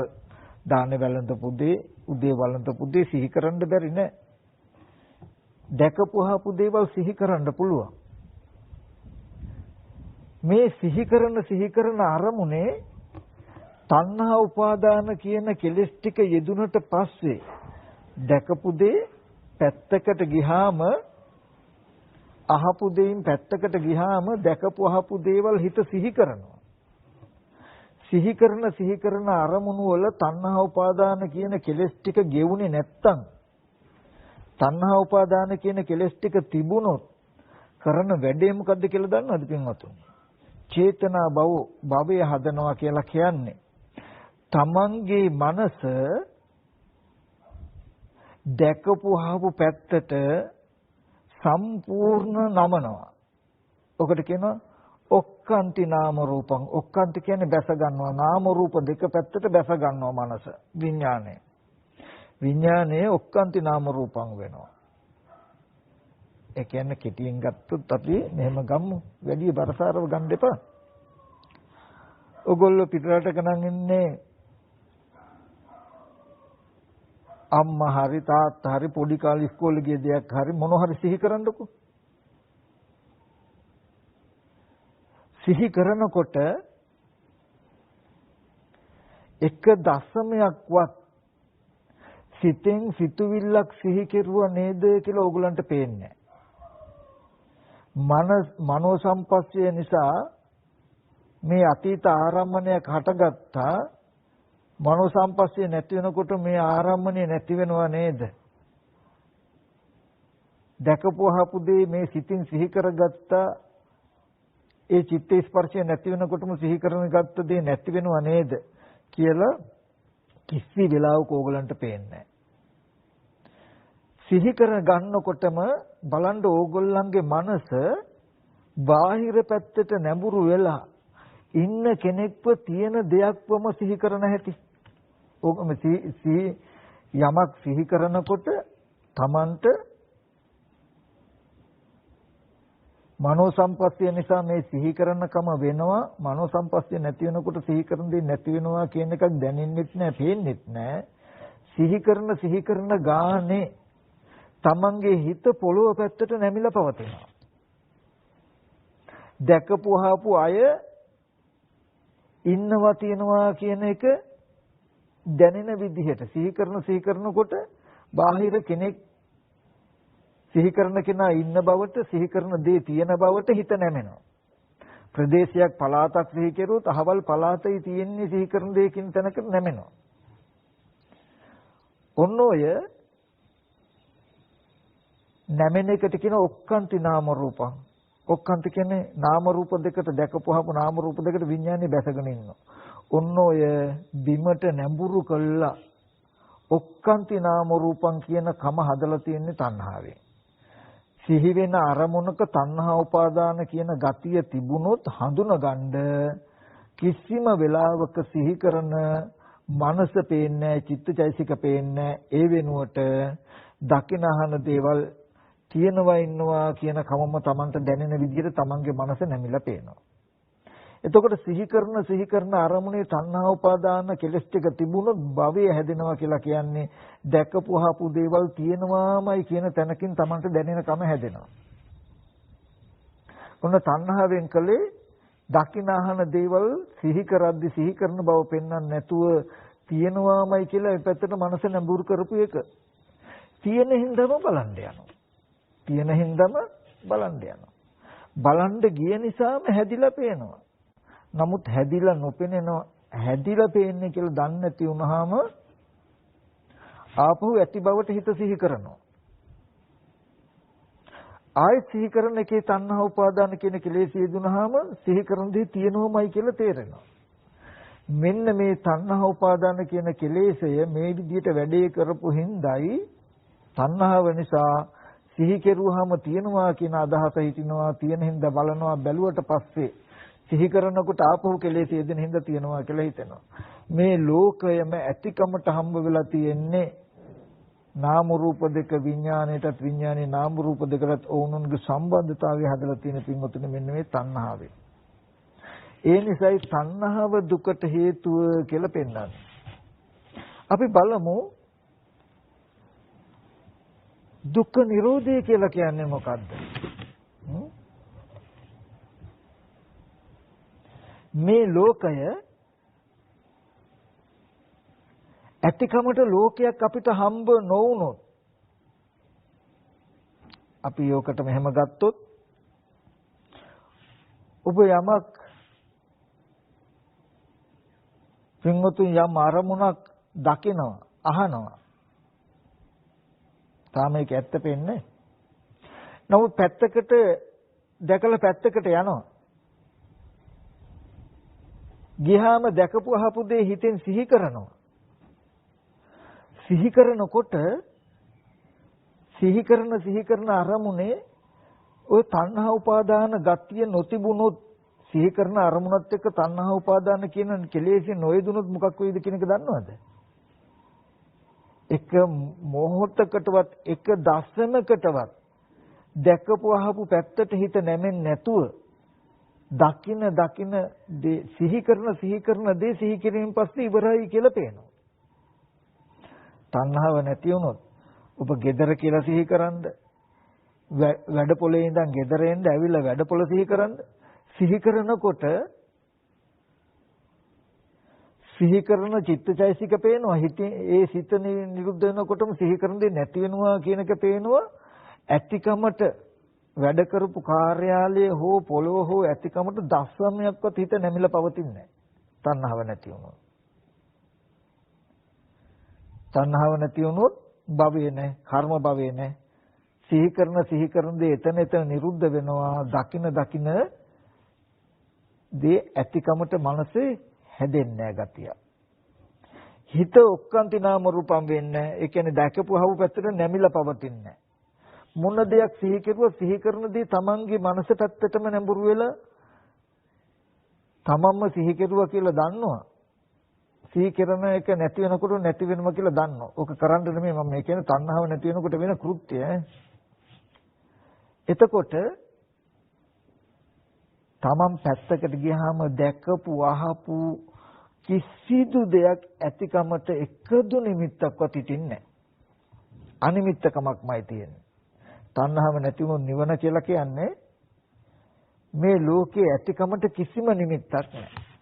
දාන්නේ වැළඳපු දේ, උදේ වළඳපු දේ සිහි කරන්න බැරි නෑ. දැකපු අහපු දේවල් සිහි කරන්න පුළුවන්. මේ සිහි කරන අරමුණේ තණ්හා උපාදාන කියන කෙලෙස් ටික යෙදුනට පස්සේ දැකපු දේ පැත්තකට ගියාම අහපු දෙයින් පැත්තකට ගියාම දැකපු අහපු දේවල් හිත සිහි කරනවා. සිහි කරන අරමුණු වල තණ්හා උපාදාන කියන කෙලෙස් ටික ගෙවුනේ නැත්තම් තණ්හා උපාදාන කියන කෙලෙස් ටික තිබුණොත් කරන වැඩේ මොකද්ද කියලා දන්නවද පින්වතුනි? චේතනා භවය හදනවා කියලා කියන්නේ තමන්ගේ මනස දැකපු අහපු පැත්තට සම්පූර්ණ නමනවා. ඔකට කියනවා ඔක්කාන්ති නාම රූපං. ඔක්කාන්ති කියන්නේ බැස ගන්නවා. නාම රූප දෙක පැත්තට බැස ගන්නවා මනස. විඥානයේ ඔක්කාන්ති නාම රූපං වෙනවා. ඒ කියන්නේ කෙටියෙන් ගත්තොත් අපි මෙහෙම ගමු. වැඩි බරසාරව ගන්න එපා. ඔගොල්ලෝ පිටරටක නම් ඉන්නේ අම්මා හරි තාත්තා හරි පොඩි කාලේ ඉස්කෝලේ ගිය දෙයක් හරි මොන හරි සිහි කරන්නකෝ. සිහි කරනකොට එක දශමයක්වත් සිතෙන් සිතුවිල්ලක් සිහි කෙරුවා නේද කියලා ඕගලන්ට පේන්නේ නැහැ. මනෝ සම්පස්සය නිසා මේ අතීත ආරම්මණයක් හටගත්තා. මනෝ සම්පස්සය නැති වෙනකොට මේ ආරම්මණය නැති වෙනවා නේද? දැකපු අහපු දේ මේ සිතින් සිහි කරගත්තා. ඒ චිත්ත ස්පර්ශය නැති වෙනකොටම සිහි කරන ගත්ත දේ නැති වෙනවා නේද කියලා කිසි වෙලාවක ඕගලන්ට පේන්නේ නැහැ. සිහි කර ගන්නකොටම බලන්න ඕගොල්ලන්ගේ මනස බාහිර පැත්තට නැඹුරු වෙලා ඉන්න කෙනෙක්ව තියෙන දෙයක්වම සිහි කරන හැටි. ඕකම යමක් සිහි කරනකොට Tamanට මනෝ සම්පස්ය නිසා මේ සිහි කරනකම වෙනවා. මනෝ සම්පස්ය නැති වෙනකොට සිහි කරන දේ නැති වෙනවා කියන එකක් දැනෙන්නෙත් නැහැ, පේන්නෙත් නැහැ. සිහි කරන ගානේ Tamanගේ හිත පොළොව පැත්තට නැමිලා පවතිනවා. දැකපු අහපු අය ඉන්නවා තියනවා කියන එක දැනෙන විදිහට සිහි කරනකොට බාහිර කෙනෙක් සිහි කරන කෙනා ඉන්න බවට, සිහි කරන දේ තියෙන බවට හිත නැමෙනවා. ප්‍රදේශයක් පළාතක් සිහි කෙරුවොත් අහවල් පළාතේ තියෙන්නේ සිහි කරන දෙයකින් තැනක නැමෙනවා. ඔන්න ඔය නැමෙන එකට කියන ඔක්කාන්ති නාම රූපං. ඔක්කාන්ති කියන්නේ නාම රූප දෙකට දැකපුවාම නාම රූප දෙකට විඥානේ බැසගෙන ඉන්නවා. ඔන්න ඔය බිමට නැඹුරු කළා ඔක්කාන්ති නාම රූපං කියන කම හදලා තියෙන්නේ තණ්හාවෙන්. සිහි වෙන අරමුණක තණ්හා උපාදාන කියන ගතිය තිබුණොත් හඳුනගන්න කිසිම වෙලාවක සිහි කරන මනස පේන්නේ, චිත්තචෛසික පේන්නේ. ඒ වෙනුවට දකින අහන දේවල් තියෙනවා ඉන්නවා කියන කමම Tamanට දැනෙන විදිහට Tamanගේ මනස නැමිලා පේනවා. එතකොට සිහි කරන අරමුණේ තණ්හා උපාදාන කෙලස් ටික තිබුණොත් භවය හැදෙනවා කියලා කියන්නේ දැකපු අහපු දේවල් තියෙනවාමයි කියන තැනකින් Tamanට දැනෙන කම හැදෙනවා. ඔන්න තණ්හාවෙන් කලේ දකින අහන දේවල් සිහි කරද්දි සිහි කරන බව පෙන්වන්න නැතුව තියෙනවාමයි කියලා ඒ පැත්තට මනස නැඹුරු කරපු එක. තියෙන හින්දාම බලන්න යනවා. තියෙන හින්දාම බලන්න යනවා. බලන්න ගිය නිසාම හැදිලා පේනවා. නමුත් හැදිලා නොපෙනෙනවා. හැදිලා පේන්නේ කියලා දන්නේ නැති වුනහම ආපහු ඇති බවට හිත සිහි කරනවා. ආයෙත් සිහි කරන එකේ තණ්හා උපාදාන කියන කෙලෙස් යෙදුනහම සිහි කරන දේ තියෙනවමයි කියලා තේරෙනවා. මෙන්න මේ තණ්හා උපාදාන කියන කෙලෙසය මේ විදිහට වැඩේ කරපු හිඳයි තණ්හාව නිසා සිහි කෙරුවාම තියනවා කියන අදහස හිටිනවා. තියෙන හිඳ බලනවා. බැලුවට පස්සේ සිහි කරනකොට ආපහු කෙලෙස් යෙදෙන හිඳ තියනවා කියලා හිතෙනවා. මේ ලෝකයම ඇතිකමට හම්බ වෙලා තියෙන්නේ නාම රූප දෙක විඥාණයටත් විඥානේ නාම රූප දෙකටත් ඕනුන්ගේ සම්බන්ධතාවය හදලා තියෙන පින්වතුනි මෙන්න මේ තණ්හාවෙන්. ඒ නිසායි තණ්හාව දුකට හේතුව කියලා පෙන්නන්නේ. අපි බලමු දුක්ඛ නිරෝධය කියලා කියන්නේ මොකද්ද? මේ ලෝකය ඇතිකමට ලෝකයක් අපිට හම්බ නොවුනොත් අපි යෝකට මෙහෙම ගත්තොත් ඔබ යමක් පින්වතුන් යම් අරමුණක් දකිනවා අහනවා තාම ඒක ඇත්ත පෙන්නේ නමුත් පැත්තකට දැකලා පැත්තකට යනවා ගියාම දැකපු අහපු දේ හිතෙන් සිහි කරනවා සිහි කරනකොට සිහි කරන අරමුණේ ওই තණ්හා උපාදාන ගතිය නොතිබුණොත් සිහි කරන අරමුණත් එක්ක තණ්හා උපාදාන කියන කෙලෙසි නොයදුනොත් මොකක් වෙයිද කියන එක දන්නවද? එක මොහොතකටවත් එක දශමකටවත් දැකපු අහපු පැත්තට හිත නැමෙන්නේ නැතුව දකින දේ සිහි කරන දේ සිහි කිරීමෙන් පස්සේ ඉවරයි කියලා පේනවා. තණ්හාව නැති වුණොත් ඔබ gedara කියලා සිහි කරන්ද වැඩ පොලේ ඉඳන් gedara එන්න ඇවිල්ලා වැඩ පොල සිහි කරන්ද සිහි කරනකොට සිහි කරන චිත්තචෛසික පේනවා හිතේ ඒ සිත නිරුද්ධ වෙනකොටම සිහි කරන දේ නැති වෙනවා කියන එක පේනවා ඇතිකමට වැඩ කරපු කාර්යාලය හෝ පොළොව හෝ ඇතිකමට දස්සමයක්වත් හිත නැමිලා පවතින්නේ නැහැ තණ්හාව නැති වුණොත් තණ්හාව නැති වුණොත් භවය නැහැ කර්ම භවය නැහැ සිහි කරන දේ එතන නිරුද්ධ වෙනවා දකින දේ ඇතිකමට මනසේ හැදෙන්නේ නැහැ ගතිය හිත ඔක්කාන්ති නාම රූපම් වෙන්නේ ඒ කියන්නේ දැකපුවහව පැත්තට නැමිලා පවතින්නේ මොන දෙයක් සිහි කෙරුවා සිහි කරන දේ තමන්ගේ මනස පැත්තටම නැඹුරු වෙලා තමන්ම සිහි කෙරුවා කියලා දන්නවා සිහි කරන එක නැති වෙනකොට නැති වෙනවා කියලා දන්නවා. ඕක කරන්න නෙමෙයි මම මේ කියන්නේ තණ්හාව නැති වෙනකොට වෙන කෘත්‍යය. එතකොට තමන් පැත්තකට ගියාම දැකපු අහපු කිසිදු දෙයක් ඇතිකමට එකදු නිමිත්තක්වත් හිටින්නේ නැහැ. අනිමිත්තකමක්මයි තියෙන්නේ. තණ්හාව නැති වුණොත් නිවන කියලා කියන්නේ මේ ලෝකයේ ඇතිකමට කිසිම නිමිත්තක් නැහැ.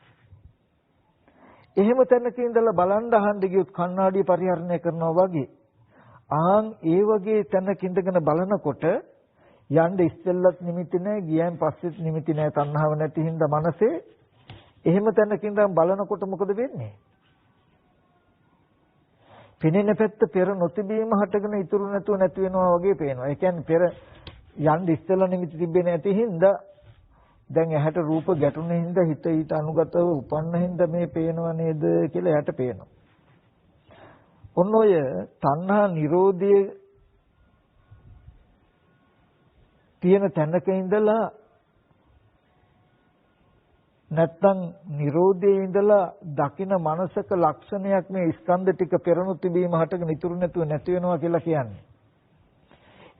එහෙම තැනක ඉඳලා බලන් අහන්න ගියොත් කණ්ණාඩිය පරිහරණය කරනවා වගේ ඒ වගේ තැනක ඉඳගෙන බලනකොට යන්න ඉස්සෙල්ලත් නිමිති නැහැ ගියන් පස්සෙත් නිමිති නැහැ තණ්හාව නැති හින්දා මනසේ එහෙම තැනක ඉඳන් බලනකොට මොකද වෙන්නේ? පෙනෙන පැත්ත පෙර නොතිබීම හටගෙන ඉතුරු නැතුව නැති වෙනවා වගේ පේනවා. ඒ කියන්නේ පෙර යන්න ඉස්සෙල්ලා නිමිති තිබෙන්නේ නැති හින්දා දැන් ඇහැට රූප ගැටුණ හින්දා හිත ඊට අනුගතව උපන්න හින්දා මේ පේනව නේද කියලා එයාට පේනවා. ඔන්න ඔය තණ්හා නිරෝධයේ තියෙන තැනක ඉඳලා නැත්තම් නිරෝධයේ ඉඳලා දකින මනසක ලක්ෂණයක් මේ ස්කන්ධ ටික පෙරණු තිබීම හටගෙන ඉතුරු නැතුව නැති වෙනවා කියලා කියන්නේ.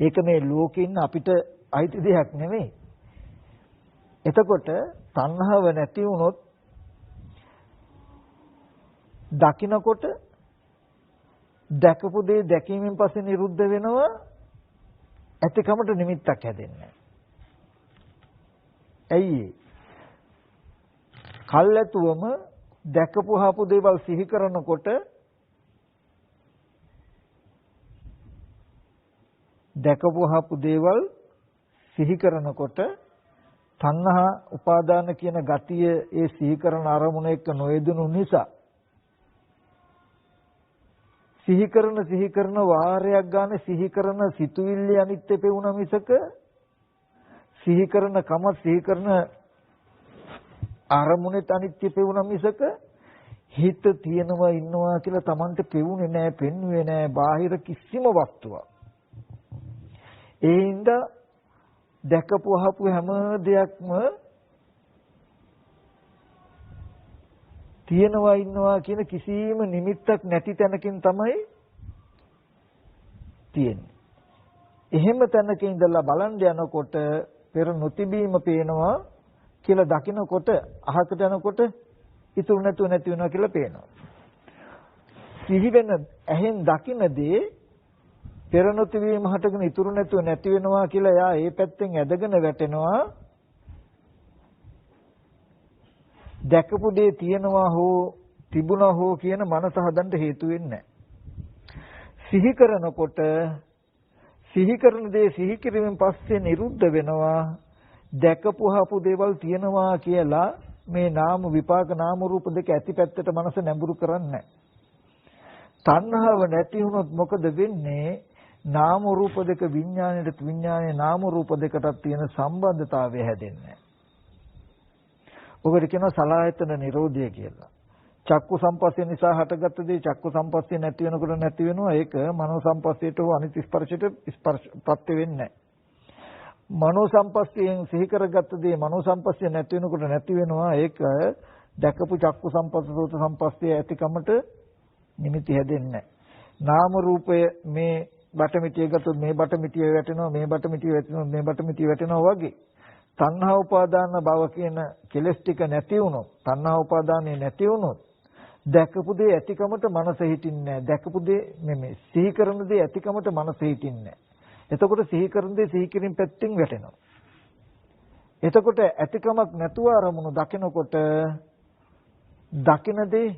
ඒක මේ ලෝකේ ඉන්න අපිට අයිති දෙයක් නෙමෙයි. එතකොට තණ්හාව නැති වුණොත් දකින්නකොට දැකපු දේ දැකීමෙන් පස්සේ නිරුද්ධ වෙනවා ඇතිකමට නිමිත්තක් හැදෙන්නේ. ඇයි කල්ැතුවම දැකපු හපු දේවල් සිහි කරනකොට දැකපුවහපු දේවල් සිහි කරනකොට තණ්හා උපාදාන කියන ගතිය ඒ සිහි කරන අරමුණ එක්ක නොයෙදුණු නිසා සිහි කරන වාරයක් ගන්න සිහි කරන සිතුවිල්ල අනිත්‍ය පෙවුන මිසක සිහි කරන කම සිහි කරන අරමුණේ අනිත්‍ය පෙවුන මිසක හිත තියෙනවා ඉන්නවා කියලා Tamante පෙවුනේ නැහැ, පෙන්වුවේ නැහැ බාහිර කිසිම වස්තුවක්. ඒ හින්දා දැකපු අහපු හැම දෙයක්ම තියෙනවා ඉන්නවා කියන කිසිම නිමිත්තක් නැති තැනකින් තමයි තියෙන්නේ. එහෙම තැනක ඉඳලා බලන් යනකොට පෙර නොතිබීම පේනවා කියලා දකිනකොට අහකට යනකොට ඉතුරු නැතුව නැති වෙනවා කියලා පේනවා. සිහි වෙන ඇහෙන් දකිනදී පෙර නොතිබීම හටගෙන ඉතුරු නැතුව නැති වෙනවා කියලා යා ඒ පැත්තෙන් ඇදගෙන වැටෙනවා. දැකපු දේ තියනවා හෝ තිබුණා හෝ කියන මනස හදන්න හේතු වෙන්නේ සිහි කරනකොට සිහි කරන දේ සිහි කිරීමෙන් පස්සේ නිරුද්ධ වෙනවා. දැකපුවහපු දේවල් තියනවා කියලා මේ නාම විපාක නාම රූප දෙක ඇති පැත්තට මනස නැඹුරු කරන්නේ. තණ්හාව නැති වුණොත් මොකද වෙන්නේ? නාම රූප දෙක විඥාණයට විඥානයේ නාම රූප දෙකටත් තියෙන සම්බන්ධතාවය හැදෙන්නේ. ඔකට කියනවා සලආයතන නිරෝධය කියලා. චක්කු සම්පස්සේ නිසා හටගත්ත දේ චක්කු සම්පස්සේ නැති වෙනකොට නැති වෙනවා. ඒක මනෝ සම්පස්සේට හෝ අනිත් ස්පර්ශයට ස්පර්ශ ප්‍රත්‍ය වෙන්නේ නැහැ. මනෝ සම්පස්සයෙන් සිහි කරගත්ත දේ මනෝ සම්පස්සේ නැති වෙනකොට නැති වෙනවා. ඒක දැකපු චක්කු සම්පස්ස සෝත සම්පස්සේ ඇතිකමට නිමිති හැදෙන්නේ නැහැ. නාම රූපය මේ බටමිටිය ගත්තොත් මේ බටමිටිය වැටෙනවා, මේ බටමිටිය වැටෙනවා, මේ බටමිටිය වැටෙනවා වගේ. තණ්හා උපාදාන භව කියන කෙලස් ටික නැති වුණොත්, තණ්හා උපාදානේ නැති වුණොත්, දැකපු දේ ඇතිකමට මනස හිටින්නේ නැහැ. දැකපු දේ මේ සිහි කරන දේ ඇතිකමට මනස හිටින්නේ නැහැ. එතකොට සිහි කරන දේ සිහි කිරීම පැත්තෙන් වැටෙනවා. එතකොට ඇතිකමක් නැතුව අරමුණු දකිනකොට දකින දේ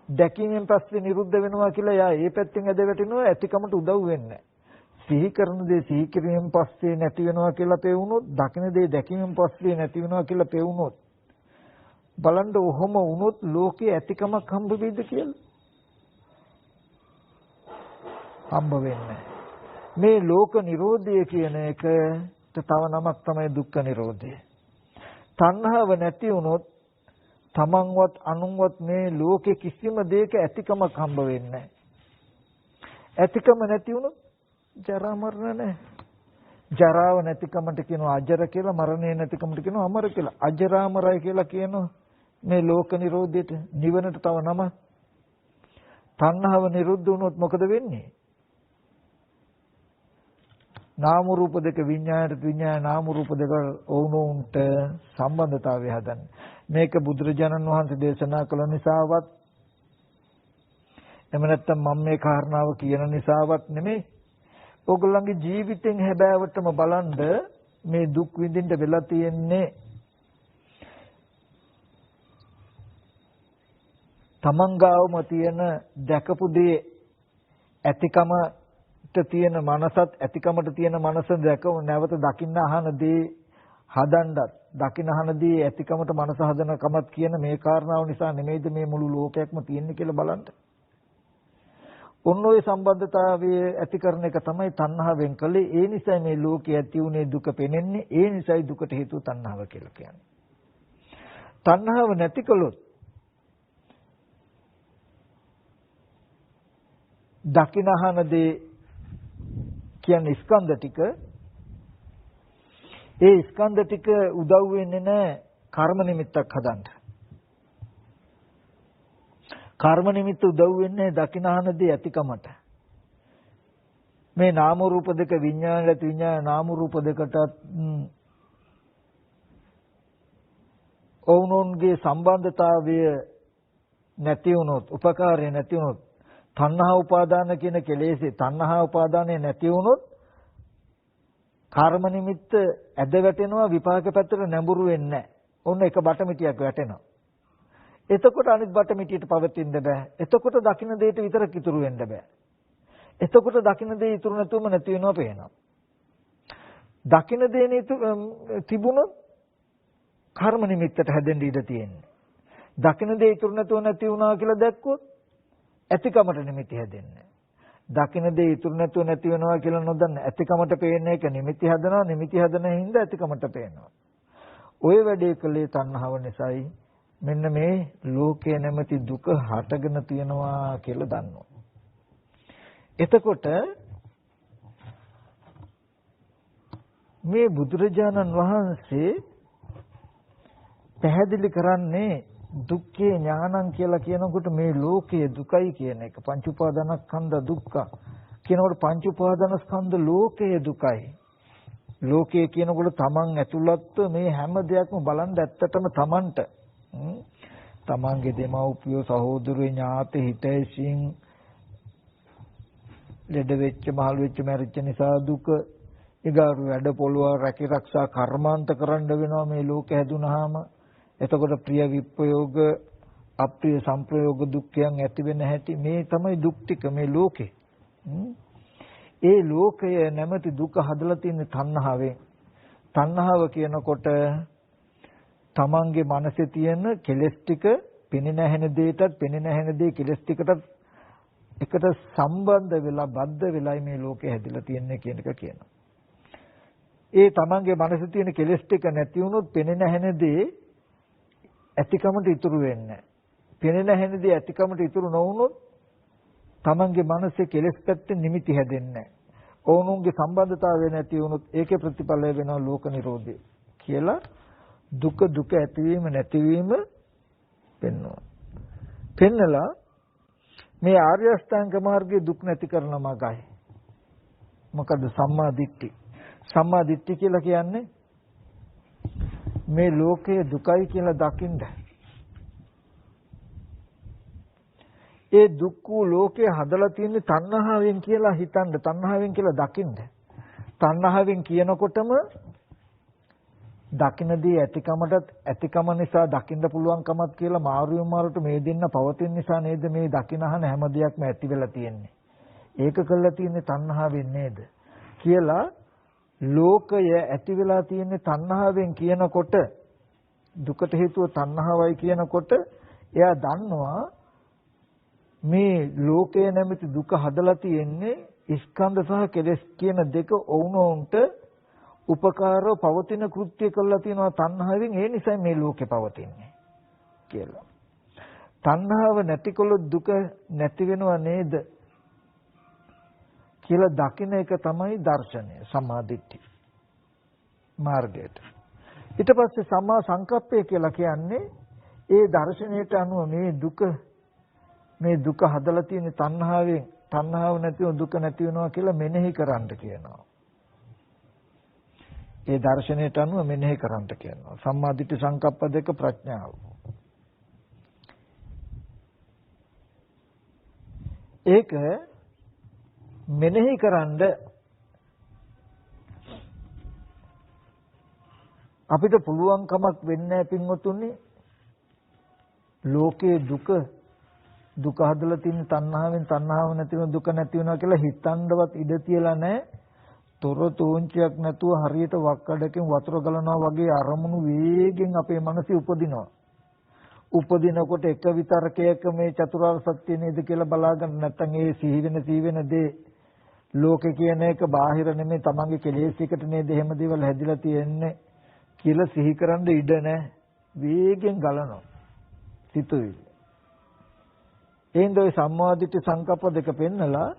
දැකීමෙන් පස්සේ නිරුද්ධ වෙනවා කියලා යා ඒ පැත්තෙන් ඇද වැටෙනවා. ඇතිකමට උදව් වෙන්නේ සිහි කරන දේ සිහි කිරීමෙන් පස්සේ නැති වෙනවා කියලා පෙවුනොත්, දකින දේ දැකීමෙන් පස්සේ නැති වෙනවා කියලා පෙවුනොත් බලන්න ඔහොම වුණොත් ලෝකේ ඇතිකමක් හම්බ වෙයිද කියලා? හම්බ වෙන්නේ මේ ලෝක නිරෝධය කියන එකට තව නමක් තමයි දුක්ඛ නිරෝධය. තණ්හාව නැති වුණොත් තමන්වත් අනුන්වත් මේ ලෝකේ කිසිම දෙයක ඇතිකමක් හම්බ වෙන්නේ නැහැ. ඇතිකම නැති වුණොත් ජරා මරණ නැහැ. ජරාව නැතිකමට කියනවා අජර කියලා, මරණය නැතිකමට කියනවා අමර කියලා. අජරාමරයි කියලා කියනවා මේ ලෝක නිරෝධයට. නිවනට තව නම. තණ්හාව නිරුද්ධ වුණොත් මොකද වෙන්නේ? නාම රූප දෙක විඥාණයට විඥාන නාම රූප දෙක වුණොන්ට සම්බන්ධතාවය හදන්නේ. මේක බුදුරජාණන් වහන්සේ දේශනා කළ නිසාවත් එහෙම නැත්නම් මම මේ කාරණාව කියන නිසාවත් නෙමෙයි. ඔයගොල්ලන්ගේ ජීවිතෙන් හැබෑවටම බලන්න මේ දුක් විඳින්න වෙලා තියෙන්නේ තමන්ගාවම තියෙන දැකපු දේ ඇතිකමට තියෙන මනසත් ඇතිකමට තියෙන මනස දැකව නැවත දකින්න අහන දේ හදන්නත් දකින්න අහන දේ ඇතිකමට මනස හදන කමත් කියන මේ කාරණාව නිසා නෙමෙයිද මේ මුළු ලෝකයක්ම තියෙන්නේ කියලා බලන්න. ඔන්න ඔය සම්බන්ධතාවය ඇති කරන එක තමයි තණ්හාවෙන් කළේ. ඒ නිසා මේ ලෝකයේ ඇති උනේ දුක පෙනෙන්නේ. ඒ නිසායි දුකට හේතුව තණ්හාව කියලා කියන්නේ. තණ්හාව නැති කළොත් දකින්නහන දේ කියන්නේ ස්කන්ධ ටික. ඒ ස්කන්ධ ටික උදව් වෙන්නේ නැහැ කර්ම නිමිත්තක් හදන්න. කර්ම නිමිත්ත උදව් වෙන්නේ දකින්නහන දේ ඇතිකමට. මේ නාම රූප දෙක විඥානයට විඥාන නාම රූප දෙකටත් ඔවුනොන්ගේ සම්බන්ධතාවය නැති වුණොත්, උපකාරය නැති වුණොත්, තණ්හා උපාදාන කියන කෙලෙසේ තණ්හා උපාදානය නැති වුණොත් කර්ම නිමිත්ත ඇද වැටෙනවා, විපාක පැත්තට නැඹුරු වෙන්නේ නැහැ. ඔන්න එක බටමිටියක් වැටෙනවා. එතකොට අනිත් බටමිටියට පවතින්න බෑ. එතකොට දකින්න දෙයට විතරක් ඉතුරු වෙන්න බෑ. එතකොට දකින්න දේ ඉතුරු නැතුවම නැති වෙනවා පේනවා. දකින්න දේ තිබුණොත් කර්ම නිමිත්තට හැදෙන්න ඉඩ තියෙන්නේ. දකින්න දේ ඉතුරු නැතුව නැති වුණා කියලා දැක්කොත් ඇතිකමට නිමිති හැදෙන්නේ. දකින්න දේ ඉතුරු නැතුව නැති වෙනවා කියලා නොදන්න ඇතිකමට පේන එක නිමිති හදනවා. නිමිති හදන හින්දා ඇතිකමට පේනවා. ඔය වැඩේ කළේ තණ්හාව නිසායි. මෙන්න මේ ලෝකේ නැමැති දුක හටගෙන තියෙනවා කියලා දන්නවා. එතකොට මේ බුදුරජාණන් වහන්සේ පැහැදිලි කරන්නේ දුක්ඛේ ඥානං කියලා කියනකොට මේ ලෝකයේ දුකයි කියන එක. පංච උපාදානස්කන්ධ දුක්ඛ කියනකොට පංච උපාදානස්කන්ධ ලෝකයේ දුකයි. ලෝකයේ කියනකොට තමන් ඇතුළත්ව මේ හැම දෙයක්ම බලන් ඇත්තටම තමන්ට තමන්ගේ දෙමව්පියෝ සහෝදරයෝ ඥාති හිතයිසින් ලෙඩ වෙච්ච මහලු වෙච්ච මැරිච්ච නිසා දුක ඊගාරු වැඩ පොළව රැකී ආරක්ෂා කර්මාන්ත කරන්න වෙනවා මේ ලෝකෙ හැදුනහම. එතකොට ප්‍රිය විප්‍රයෝග අප්‍රිය සංප්‍රයෝග දුක්ඛයන් ඇති වෙන හැටි මේ තමයි දුක් ටික මේ ලෝකේ. ඒ ලෝකය නැමැති දුක හදලා තියෙන තණ්හාවෙන්. තණ්හාව කියනකොට තමන්ගේ මනසේ තියෙන කෙලෙස් ටික පෙනෙන හැන දෙයටත් පෙනෙන හැන දේ කෙලෙස් ටිකටත් එකට සම්බන්ධ වෙලා බද්ධ වෙලයි මේ ලෝකේ හැදිලා තියෙන්නේ කියන එක කියනවා. ඒ තමන්ගේ මනසේ තියෙන කෙලෙස් ටික නැති වුණොත් පෙනෙන හැන දේ ඇතිකමට ඉතුරු වෙන්නේ නැහැ. පෙනෙන හැන දේ ඇතිකමට ඉතුරු නොවුනොත් තමන්ගේ මනසේ කෙලෙස් පැත්තෙන් නිමිති හැදෙන්නේ නැහැ. ඕනුන්ගේ සම්බන්ධතාවය නැති වුණොත් ඒකේ ප්‍රතිඵලය වෙනවා ලෝක නිරෝධය කියලා දුක දුක ඇතිවීම නැතිවීම පෙන්වනවා. පෙන්නලා මේ ආර්ය අෂ්ටාංග මාර්ගයේ දුක් නැති කරන මාර්ගය. මොකද සම්මා දිට්ඨි. සම්මා දිට්ඨි කියලා කියන්නේ මේ ලෝකයේ දුකයි කියලා දකින්න. ඒ දුක් වූ ලෝකේ හදලා තියෙන්නේ තණ්හාවෙන් කියලා හිතන්න, තණ්හාවෙන් කියලා දකින්න. තණ්හාවෙන් කියනකොටම දකින්නදී ඇතිකමටත් ඇතිකම නිසා දකින්න පුළුවන්කමත් කියලා මාරුවෙන් මාරුට මේ දෙන්න පවතින නිසා නේද මේ දකින්නහන හැම දෙයක්ම ඇති වෙලා තියෙන්නේ. ඒක කළා තියෙන්නේ තණ්හාවෙන් නේද කියලා ලෝකය ඇති වෙලා තියෙන්නේ තණ්හාවෙන් කියනකොට දුකට හේතුව තණ්හාවයි කියනකොට එයා දන්නවා මේ ලෝකය නැමැති දුක හදලා තියෙන්නේ ස්කන්ධ සහ කෙලෙස් කියන දෙක ඔවුනොන්ට උපකාරව පවතින කෘත්‍ය කළා තියෙනවා තණ්හාවෙන්. ඒ නිසා මේ ලෝකේ පවතින්නේ කියලා. තණ්හාව නැතිකොලොත් දුක නැති වෙනව නේද කියලා දකින්න එක තමයි දර්ශනය සම්මාදිට්ඨි මාර්ගයට. ඊට පස්සේ සම්මා සංකප්පය කියලා කියන්නේ ඒ දර්ශනයට අනුව මේ දුක හදලා තියෙන තණ්හාවෙන් තණ්හාව නැතිව දුක නැති වෙනවා කියලා මෙනෙහි කරන්න කියනවා. ඒ දර්ශනයට අනුව මෙනෙහි කරන්න කියනවා. සම්මාදිට්ඨි සංකප්ප දෙක ප්‍රඥාව. ඒක මෙනෙහි කරන්ඩ අපිට පුළුවන් කමක් වෙන්නේ නැහැ පින්වතුනි. ලෝකේ දුක හදලා තියෙන තණ්හාවෙන් තණ්හාව නැති වෙන දුක නැති වෙනවා කියලා හිතන්නවත් ඉඩ තියලා නැහැ. තොර තෝංචියක් නැතුව හරියට වක්කඩකින් වතුර ගලනවා වගේ අරමුණු වේගෙන් අපේ මනසේ උපදිනවා. උපදිනකොට එක විතරකයක මේ චතුරාර්ය සත්‍ය නේද කියලා බලාගන්න නැත්නම් ඒ සිහි වෙන දේ ලෝකේ කියන එක බාහිර නෙමෙයි තමන්ගේ කෙලෙස්යකට නේද එහෙම දේවල් හැදිලා තියෙන්නේ කියලා සිහි කරන්න ඉඩ නැහැ. වේගෙන් ගලනවා සිතුවිලි. එහෙනම් ඔය සම්මාදිට සංකප්ප දෙක පෙන්නලා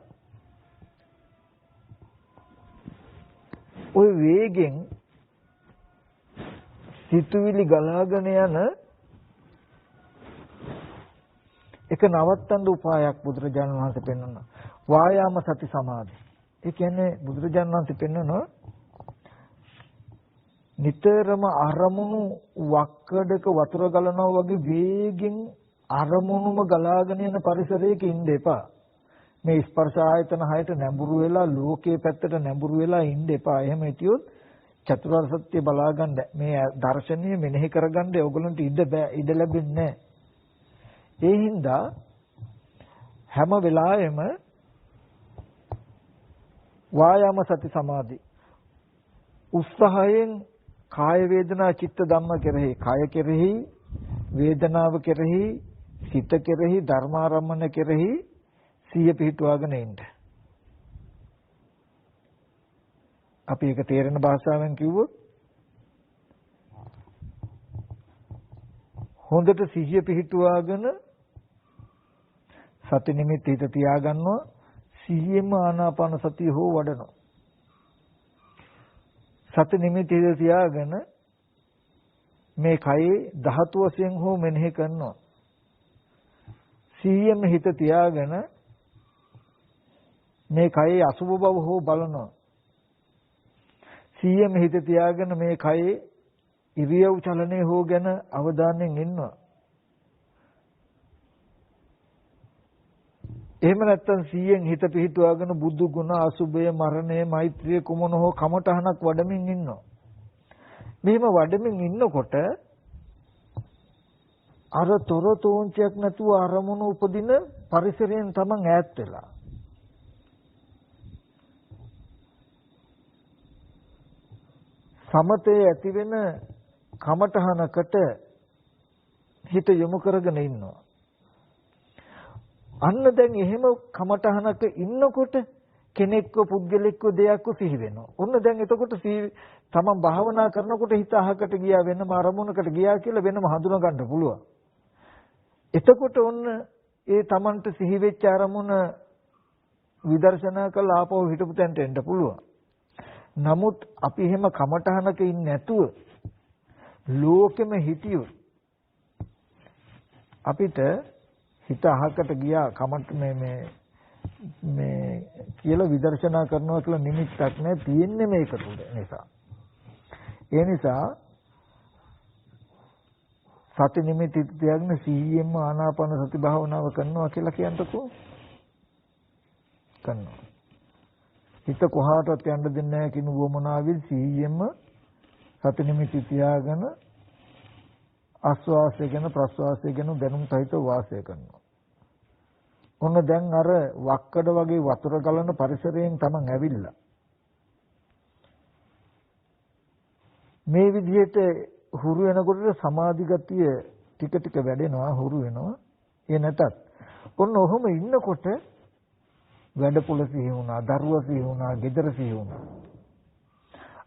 ඔය වේගෙන් සිතුවිලි ගලාගෙන යන එක නවත්තන්න උපායක් බුදුරජාණන් වහන්සේ පෙන්වනවා. වායාම සති සමාධි. ඒ කියන්නේ බුදුරජාණන් වහන්සේ පෙන්වනවා නිතරම අරමුණු වක්කඩක වතුර ගලනවා වගේ වේගෙන් අරමුණුම ගලාගෙන යන පරිසරයක ඉන්න එපා. මේ ස්පර්ශ ආයතන හයට නැඹුරු වෙලා ලෝකයේ පැත්තට නැඹුරු වෙලා ඉන්න එපා. එහෙම හිටියොත් චතුරාර්ය සත්‍ය බලාගන්න මේ දර්ශනීය මෙනෙහි කරගන්න ඕගොල්ලන්ට ඉඩ ලැබෙන්නේ නැහැ. ඒ හින්දා හැම වෙලාවෙම වායාම සති සමාධි උත්සාහයෙන් කාය වේදනා චිත්ත ධම්ම කෙරෙහි කාය කෙරෙහි වේදනාව කෙරෙහි සිත කෙරෙහි ධර්මාරම්මන කෙරෙහි සිය පිහිටුවාගෙන ඉන්න. අපි ඒක තේරෙන භාෂාවෙන් කිව්වොත් හොඳට සිහිය පිහිටුවාගෙන සති නිමිති හිත තියාගන්නවා. සිහියෙන්ම ආනාපාන සතිය හෝ වඩනවා. සති නිමිති හිත තියාගෙන මේ කයේ ධාතු වශයෙන් හෝ මෙනෙහි කරනවා. සිහියෙන්ම හිත තියාගෙන මේ කයේ අසුභ බව හෝ බලනවා. සිහියෙන්ම හිත තියාගෙන මේ කයේ ඉරියව් චලනයේ හෝ ගැන අවධානයෙන් ඉන්නවා. එහෙම නැත්නම් 100න් හිත පිහිටුවාගෙන බුදු ගුණ අසුභය මරණය මෛත්‍රිය කුමන හෝ කමඨහනක් වඩමින් ඉන්නවා. මෙහෙම වඩමින් ඉන්නකොට අර තොරතෝංචයක් නැතුව අරමුණු උපදින පරිසරයෙන් තමන් ඈත් වෙලා සමතේ ඇති වෙන කමඨහනකට හිත යොමු කරගෙන ඉන්නවා. අන්න දැන් එහෙම කමඨහනක ඉන්නකොට කෙනෙක්ව පුද්ගලෙක්ව දෙයක්ව සිහි වෙනවා. ඔන්න දැන් එතකොට තමන් භාවනා කරනකොට හිත අහකට ගියා වෙනම අරමුණකට ගියා කියලා වෙනම හඳුනා ගන්න පුළුවන්. එතකොට ඔන්න ඒ තමන්ට සිහි වෙච්ච අරමුණ විදර්ශනා කළා ආපහු හිටපු තැනට එන්න පුළුවන්. නමුත් අපි එහෙම කමඨහනක ඉන්නේ නැතුව ලෝකෙම හිටියොත් අපිට හිත අහකට ගියා කමට මේ කියලා විදර්ශනා කරනවා කියලා නිමිත්තක් නැහැ තියෙන්නේ මේක තුල නිසා. ඒ නිසා සති නිමිති තියාගෙන සීයෙන්ම ආනාපාන සති භාවනාව කරනවා කියලා කියන්නකෝ. කරනවා. හිත කොහාටවත් යන්න දෙන්නේ නැහැ කිනු වමනාවිල් සීයෙන්ම සති නිමිති තියාගෙන ආස්වාසය ගැන ප්‍රස්වාසය ගැන දැනුම් සහිතව වාසය කරනවා. ඔන්න දැන් අර වක්කඩ වගේ වතුර ගලන පරිසරයෙන් තමන් ඇවිල්ලා මේ විදිහට හුරු වෙනකොට සමාධි ගතිය ටික ටික වැඩෙනවා හුරු වෙනවා. ඒ නැතත් ඔන්න ඔහොම ඉන්නකොට වැඩපොළ සිහි වුණා, දරුවා සිහි වුණා, ගෙදර සිහි වුණා.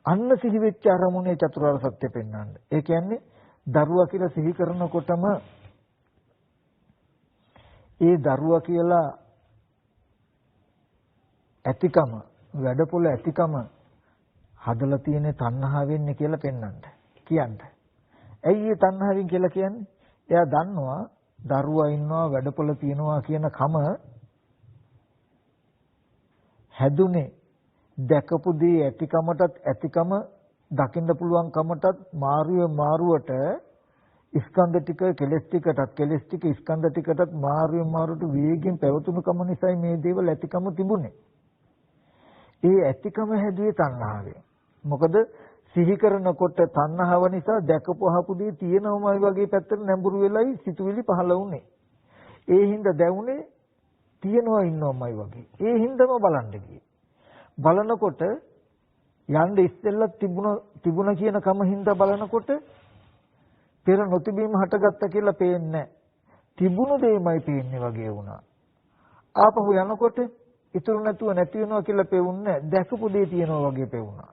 අන්න සිහි වෙච්ච අරමුණේ චතුරාර්ය සත්‍ය පෙන්වන්න. ඒ කියන්නේ දරුවා කියලා සිහි කරනකොටම ඒ දරුවා කියලා ඇතිකම වැඩපොළ ඇතිකම හදලා තියෙන තණ්හාවෙන්නේ කියලා පෙන්වන්න. කියන්න. ඇයි ඒ තණ්හාවෙන් කියලා කියන්නේ? එයා දන්නවා දරුවා ඉන්නවා වැඩපොළ තියනවා කියන කම හැදුනේ දැකපු දේ ඇතිකමටත් ඇතිකම දකින්න පුළුවන් කමටත් මාරුවට ස්කන්ධ ටික කෙලස් ටිකටත් කෙලස් ටික ස්කන්ධ ටිකටත් මාරුවට වේගෙන් පැවතුණු කම නිසායි මේ දේවල් ඇතිකම තිබුණේ. ඒ ඇතිකම හැදුවේ තණ්හාවෙන්. මොකද සිහි කරනකොට තණ්හාව නිසා දැකපු අහපු දේ තියෙනවමයි වගේ පැත්තට නැඹුරු වෙලයි සිතුවිලි පහළ වුනේ. ඒ හින්දා දැවුනේ තියෙනවා ඉන්නවමයි වගේ. ඒ හින්දාම බලන්න ගියේ. බලනකොට යන්න ඉස්සෙල්ලා තිබුණ කියන කම හින්දා බලනකොට පෙර නොතිබීම හටගත්ත කියලා පේන්නේ තිබුණු දෙයමයි පේන්නේ වගේ වුණා. ආපහු යනකොට ඉතුරු නැතුව නැති වෙනවා කියලා පෙවුන්නේ දැකපු දේ තියෙනවා වගේ පෙවුණා.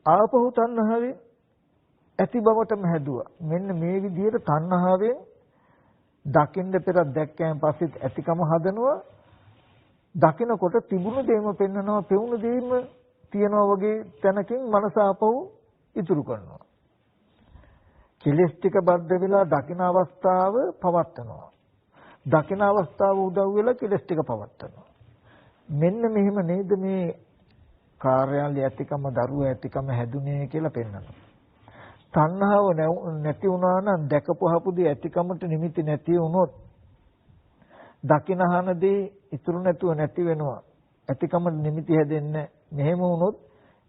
ආපහු තණ්හාවෙන් ඇති බවටම හැදුවා. මෙන්න මේ විදිහට තණ්හාවෙන් දකින්න පෙර දැක්කයන් පස්සෙත් ඇතිකම හදනවා. දකිනකොට තිබුණු දෙයම පෙන්වනවා, පෙවුණු දෙයම තියනවා වගේ තැනකින් මනස ආපහු ඉතුරු කරනවා. කෙලස් ටික බද්ධ වෙලා දකින අවස්ථාව පවත්නවා. දකින අවස්ථාව උදව් වෙලා කෙලස් ටික පවත්නවා. මෙන්න මෙහෙම නේද මේ කාර්යාලය ඇතිකම දරුව ඇතිකම හැදුනේ කියලා පෙන්වනවා. තණ්හාව නැති වුණා නම් දැකපුවහපු දේ ඇතිකමට නිමිති නැති වුණොත් දකිනහනදී ඉතුරු නැතුව නැති වෙනවා. ඇතිකමට නිමිති හැදෙන්නේ. මෙහෙම වුණොත්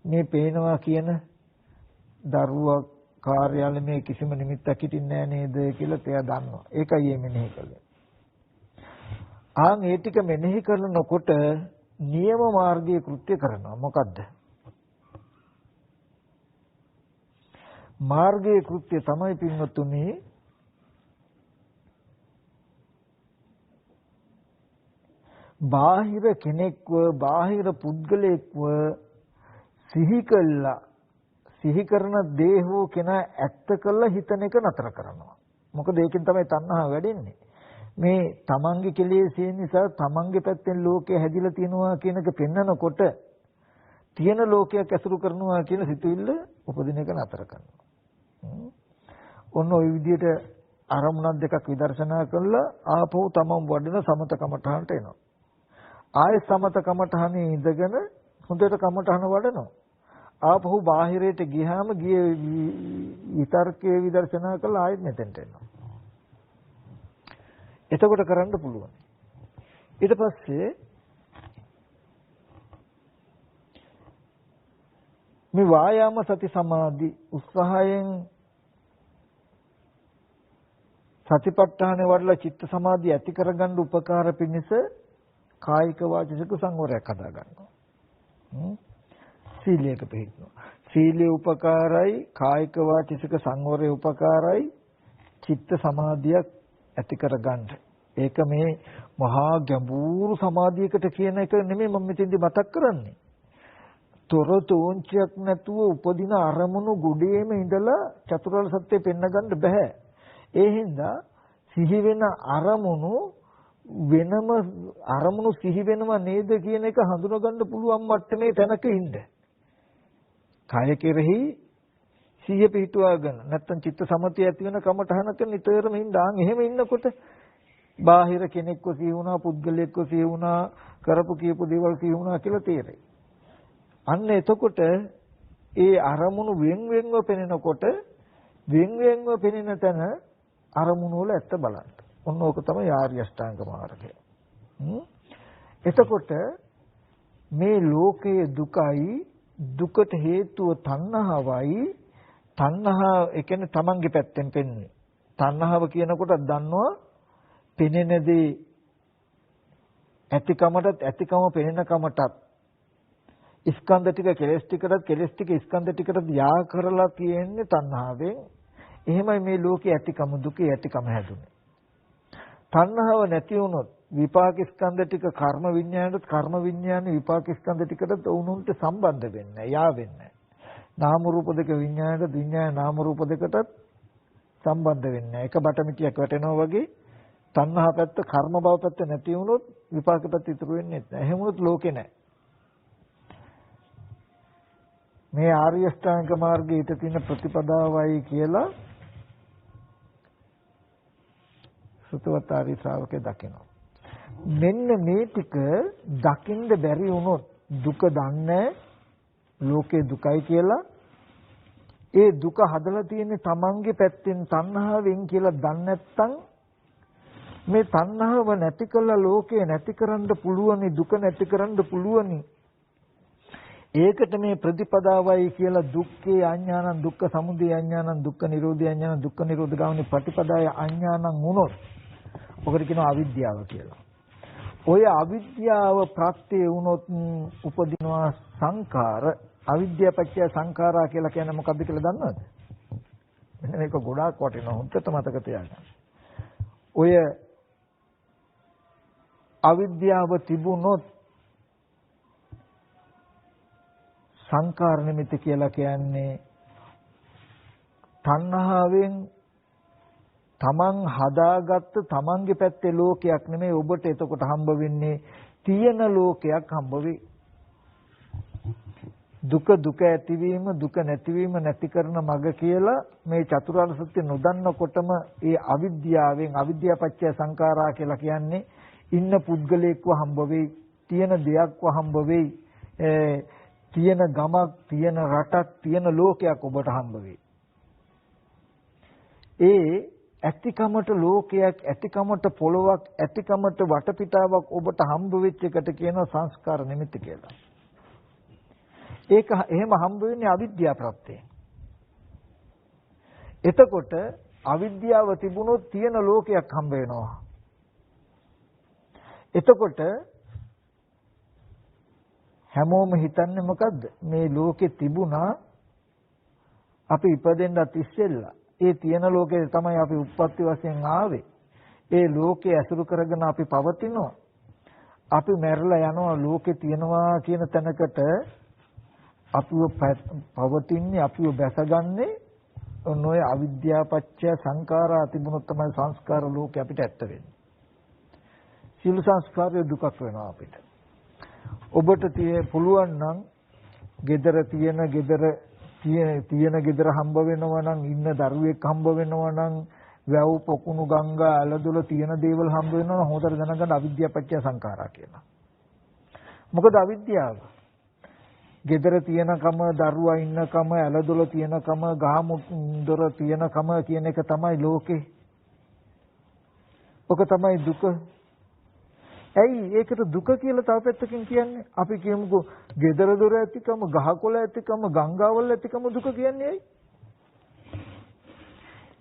මේ පේනවා කියන දරුවා කාර්යාලයේ මේ කිසිම නිමිත්තක් හිටින්නේ නැහැ නේද කියලා එයා දන්නවා. ඒකයි මේ මෙනෙහි කළේ. ආන් ඒ ටික මෙනෙහි කරනකොට නියම මාර්ගයේ කෘත්‍ය කරනවා. මොකද්ද? මාර්ගයේ කෘත්‍ය තමයි පින්වතුනි බාහිර කෙනෙක්ව බාහිර පුද්ගලයෙක්ව සිහි කළා සිහි කරන දේ හෝ කෙනා ඇත්ත කළා හිතන එක නතර කරනවා. මොකද ඒකෙන් තමයි තණ්හාව වැඩෙන්නේ. මේ තමන්ගේ කෙලෙස්යෙන් නිසා තමන්ගේ පැත්තෙන් ලෝකය හැදිලා තියෙනවා කියන එක පෙන්නකොට තියෙන ලෝකයක් ඇසුරු කරනවා කියන සිතුවිල්ල උපදින එක නතර කරනවා. ඔන්න ওই විදිහට අරමුණක් දෙකක් විදර්ශනා කළා ආපහු තමන් වඩන සමත කමඨහනට එනවා. ආයෙ සමත කමඨහනේ ඉඳගෙන හොඳට කමඨහන වඩනවා. ආපහු බාහිරයට ගියාම ගිය විතර්කයේ විදර්ශනා කළා ආයෙත් මෙතෙන්ට එනවා. එතකොට කරන්න පුළුවන්. ඊට පස්සේ මේ වායාම සති සමාධි උත්සාහයෙන් සතිපට්ඨාන වඩලා චිත්ත සමාධිය ඇති කරගන්න උපකාර පිණිස කායික වාචික සංවරයක් හදා ගන්නවා. සීලයක පිළිපදිනවා. සීලයේ උපකාරයි කායික වාචික සංවරයේ උපකාරයි චිත්ත සමාධියක් ඇති කරගන්න. ඒක මේ මහා ගැඹුරු සමාධියකට කියන එක නෙමෙයි මම මෙතෙන්දි මතක් කරන්නේ. තොරතෝංචයක් නැතුව උපදින අරමුණු ගොඩේම ඉඳලා චතුරාර්ය සත්‍ය පෙන්න ගන්න බෑ. ඒ හින්දා සිහි වෙන අරමුණු වෙනම අරමුණු සිහි වෙනව නේද කියන එක හඳුනා ගන්න පුළුවන් මට්ටමේ තැනක ඉන්න. කය කෙරෙහි සිහිය පිහිටුවාගෙන නැත්තම් චිත්ත සමතිය ඇති වෙන කමඨහනක නිතරම ඉඳාන් එහෙම ඉන්නකොට බාහිර කෙනෙක්ව සිහි වුණා පුද්ගලයෙක්ව සිහි වුණා කරපු කියපු දේවල් සිහි වුණා කියලා තේරෙයි. අන්න එතකොට ඒ අරමුණු වෙන් වෙන්ව පෙනෙනකොට වෙන් වෙන්ව පෙනෙන තැන අරමුණු වල ඇත්ත බලන්න. ඔන්න ඕක තමයි ආර්ය අෂ්ටාංග මාර්ගය. එතකොට මේ ලෝකයේ දුකයි දුකට හේතුව තණ්හාවයි තණ්හාව ඒ කියන්නේ තමන්ගේ පැත්තෙන් පෙන්නේ. තණ්හාව කියනකොට දන්නවා පෙනෙන දේ ඇතිකමටත් ඇතිකම පෙනෙන කමටත් ස්කන්ධ ටික කෙලස් ටිකටත් කෙලස් ටික ස්කන්ධ ටිකටත් යා කරලා තියෙන්නේ තණ්හාවෙන්. එහෙමයි මේ ලෝකේ ඇතිකම දුකේ ඇතිකම හැදුනේ. තණ්හාව නැති වුණොත් විපාක ස්කන්ධ ටික කර්ම විඥානයත් කර්ම විඥානේ විපාක ස්කන්ධ ටිකට උනුන්ට සම්බන්ධ වෙන්නේ නැහැ යා වෙන්නේ නැහැ. නාම රූප දෙක විඥානයට විඥාන නාම රූප දෙකටත් සම්බන්ධ වෙන්නේ නැහැ. එක බටමිටියක් වැටෙනවා වගේ තණ්හා පැත්ත කර්ම භව පැත්ත නැති වුණොත් විපාක පැත්ත ඉතුරු වෙන්නේ නැහැ. එහෙම වුණොත් ලෝකේ නැහැ. මේ ආර්ය අෂ්ටාංග මාර්ගයේ ඊට තියෙන ප්‍රතිපදාවයි කියලා සුතවත් ආර්ය ශ්‍රාවකේ දකිනවා. මෙන්න මේ ටික දකින්න බැරි වුණොත් දුක දන්නේ ලෝකේ දුකයි කියලා ඒ දුක හදලා තියෙන්නේ තමන්ගේ පැත්තෙන් තණ්හාවෙන් කියලා දන්නේ නැත්නම් මේ තණ්හාව නැති කළා ලෝකේ නැති කරන්න පුළුවනි දුක නැති කරන්න පුළුවනි ඒකට මේ ප්‍රතිපදාවයි කියලා දුක්ඛේ අඥානං දුක්ඛ සමුදය අඥානං දුක්ඛ නිරෝධය අඥානං දුක්ඛ නිරෝධ ගාමිනී ප්‍රතිපදාය අඥානං වුණොත් ඔකට කියනවා අවිද්‍යාව කියලා. ඔය අවිද්‍යාව ප්‍රත්‍ය වුණොත් උපදිනවා සංඛාර. අවිද්‍යාව පත්‍ය සංඛාරා කියලා කියන්නේ මොකක්ද කියලා දන්නවද? මෙන්න මේක ගොඩාක් වටිනවා. හොඳට මතක තියාගන්න. ඔය අවිද්‍යාව තිබුණොත් සංකාර නිමිති කියලා කියන්නේ තණ්හාවෙන් තමන් හදාගත්ත තමන්ගේ පැත්තේ ලෝකයක් නෙමෙයි ඔබට එතකොට හම්බ වෙන්නේ තියෙන ලෝකයක් හම්බ වෙයි. දුක දුක ඇතිවීම දුක නැතිවීම නැති කරන මඟ කියලා මේ චතුරාර්ය සත්‍ය නොදන්නකොටම ඒ අවිද්‍යාවෙන් අවිද්‍යාපච්චය සංඛාරා කියලා කියන්නේ ඉන්න පුද්ගලයෙක්ව හම්බ වෙයි තියෙන දෙයක්ව හම්බ වෙයි තියෙන ගමක් තියෙන රටක් තියෙන ලෝකයක් ඔබට හම්බ වෙයි. ඒ ඇතිකමට ලෝකයක් ඇතිකමට පොළොවක් ඇතිකමට වටපිටාවක් ඔබට හම්බ වෙච්ච එකට කියනවා සංස්කාර නිමිති කියලා. ඒක එහෙම හම්බ වෙන්නේ අවිද්‍යාව ප්‍රත්‍යයෙන්. එතකොට අවිද්‍යාව තිබුණොත් තියෙන ලෝකයක් හම්බ වෙනවා. එතකොට හැමෝම හිතන්නේ මොකද්ද? මේ ලෝකේ තිබුණා අපි ඉපදෙන්නත් ඉස්සෙල්ලා. ඒ තියෙන ලෝකේ තමයි අපි උප්පත්ති වශයෙන් ආවේ. ඒ ලෝකේ ඇසුරු කරගෙන අපි පවතිනවා. අපි මැරලා යනවා ලෝකේ තියනවා කියන තැනකට අපිව පවතින්නේ අපිව බැසගන්නේ ඔන්නෝය අවිද්‍යාපච්චය සංඛාරා තිබුණොත් තමයි සංස්කාර ලෝකේ අපිට ඇත්ත වෙන්නේ. සියලු සංස්කාරය දුකක් වෙනවා අපිට. ඔබට පුළුවන් නම් gedara තියෙන gedara හම්බ වෙනවා නම් ඉන්න දරුවෙක් හම්බ වෙනවා නම් වැව් පොකුණු ගංගා ඇලදොල තියෙන දේවල් හම්බ වෙනවා නම් හොඳට දැනගන්න අවිද්‍යාපච්චය සංඛාරා කියලා. මොකද අවිද්‍යාව gedara තියනකම දරුවා ඉන්නකම ඇලදොල තියනකම ගහමුදොර තියනකම කියන එක තමයි ලෝකේ. ඔක තමයි දුක. ඇයි ඒකට දුක කියලා තව පැත්තකින් කියන්නේ? අපි කියමුකෝ gedara දොර ඇතිකම ගහකොළ ඇතිකම ගංගාවල ඇතිකම දුක කියන්නේ ඇයි?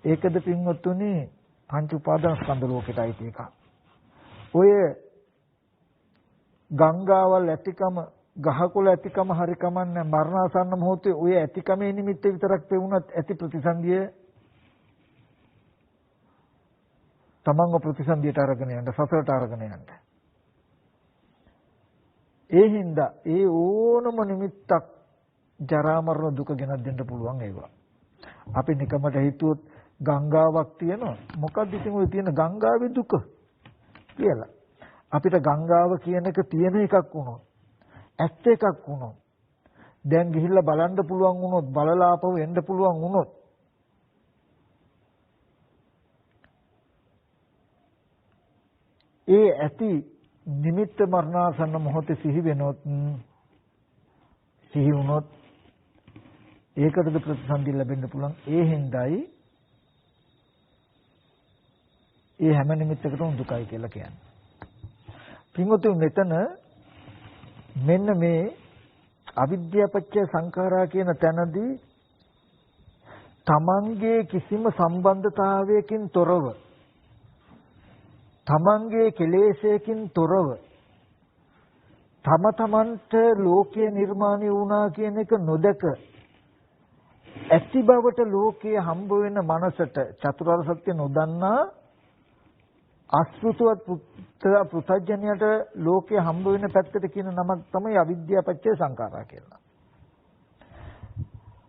ඒකද පින්වත්තුනි පංච උපාදාන ස්කන්ධ ලෝකෙට අයිති එක. ඔය ගංගාවල් ඇතිකම ගහකොළ ඇතිකම හරි කමන්නේ මරණාසන්න මොහොතේ ඔය ඇතිකමේ නිමිත්ත විතරක් පෙවුනත් ඇති ප්‍රතිසන්දිය තමන්ව ප්‍රතිසන්දියට අරගෙන යන්න සසරට අරගෙන යන්න. ඒ හින්දා ඒ ඕනම නිමිත්තක් ජරා මරණ දුක ගෙනත් දෙන්න පුළුවන් ඒවා. අපි නිකමට හිතුවොත් ගංගාවක් තියෙනවා. මොකක්ද ඉතින් ඔය තියෙන ගංගාවේ දුක කියලා. අපිට ගංගාව කියන එක තියෙන එකක් වුණොත් ඇත්ත එකක් වුණොත් දැන් ගිහිල්ලා බලන්න පුළුවන් වුණොත් බලලා ආපහු එන්න පුළුවන් වුණොත් ඒ ඇති නිමිත්ත මරණාසන්න මොහොතේ සිහි වෙනොත් සිහි වුණොත් ඒකටද ප්‍රතිසන්දි ලැබෙන්න පුළුවන්. ඒ හින්දායි ඒ හැම නිමිත්තකටම දුකයි කියලා කියන්නේ. පින්වතුනි මෙතන මෙන්න මේ අවිද්‍යාපච්චය සංඛාරා කියන තැනදී තමන්ගේ කිසිම සම්බන්ධතාවයකින් තොරව තමන්ගේ කෙලෙසයකින් තොරව තමන්ට ලෝකයේ නිර්මාණය වුණා කියන එක නොදක ඇති බවට ලෝකයේ හම්බ වෙන මනසට චතුරාර්ය සත්‍ය නොදන්නා අසෘතවත් පෘථජ්ජනයට ලෝකයේ හම්බ වෙන පැත්තට කියන නමක් තමයි අවිද්‍යාපච්චය සංඛාරා කියලා.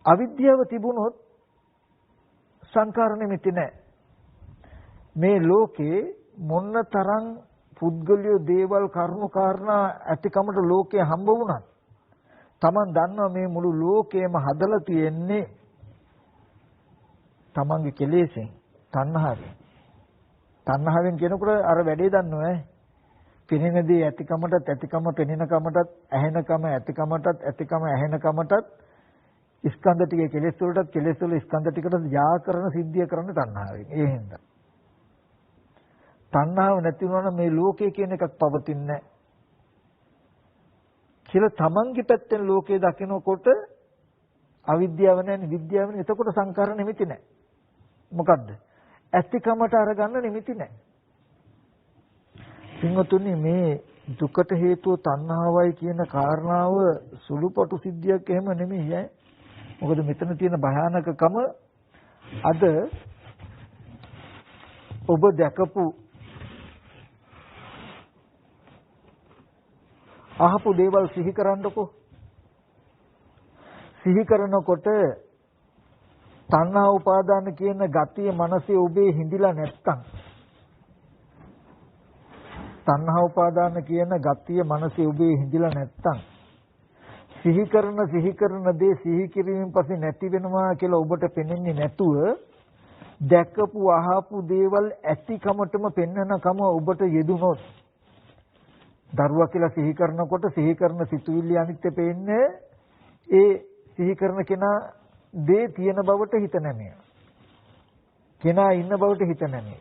අවිද්‍යාව තිබුණොත් සංඛාර නිමිති නැහැ. මේ ලෝකේ මොන්න තරම් පුද්ගලිය දේවල් කරුණු කාරණා ඇතිකමට ලෝකයේ හම්බ වුණත් Taman දන්නවා මේ මුළු ලෝකයම හදලා තියෙන්නේ Tamanගේ කෙලෙසෙන් තණ්හාවෙන්. තණ්හාවෙන් කියනකොට අර වැඩේ දන්නව ඈ. පිනෙනදී ඇතිකමටත් ඇතිකම පෙනෙනකමටත් ඇහෙනකම ඇතිකමටත් ඇතිකම ඇහෙනකමටත් ස්කන්ධ ටිකේ කෙලෙස් වලටත් කෙලෙස් වල ස්කන්ධ ටිකට යා කරන සිද්ධිය කරන තණ්හාවෙන්. ඒ හින්දා තණ්හාව නැති වුණා මේ ලෝකය කියන එකක් පවතින්නේ නැහැ. කියලා තමන්ගේ පැත්තෙන් ලෝකය දකිනකොට අවිද්‍යාව නැන්නේ විද්‍යාව නේ. එතකොට සංකාර නිමිති නැහැ. මොකද්ද? ඇතිකමට අරගන්න නිමිති නැහැ. පින්වතුනි මේ දුකට හේතුව තණ්හාවයි කියන කාරණාව සුළුපටු සිද්ධියක් එහෙම නෙමෙයි ඈ. මොකද මෙතන තියෙන භයානකකම අද ඔබ දැකපු අහපු දේවල් සිහි කරන්නකෝ. සිහි කරනකොට තණ්හා උපාදාන කියන ගතිය මනසේ ඔබේ හිඳිලා නැත්තම් තණ්හා උපාදාන කියන ගතිය මනසේ ඔබේ හිඳිලා නැත්තම් සිහි කරන දේ සිහි කිරීමෙන් පස්සේ නැති වෙනවා කියලා ඔබට පෙනෙන්නේ නැතුව දැකපු අහපු දේවල් ඇතිකමටම පෙන්වනකම ඔබට යෙදුනොත් දරුවා කියලා සිහි කරනකොට සිහි කරන සිතුවිලි අනිත්‍ය පේන්නේ ඒ සිහි කරන කෙනා දේ තියෙන බවට හිත නැමෙයි. කෙනා ඉන්න බවට හිත නැමෙයි.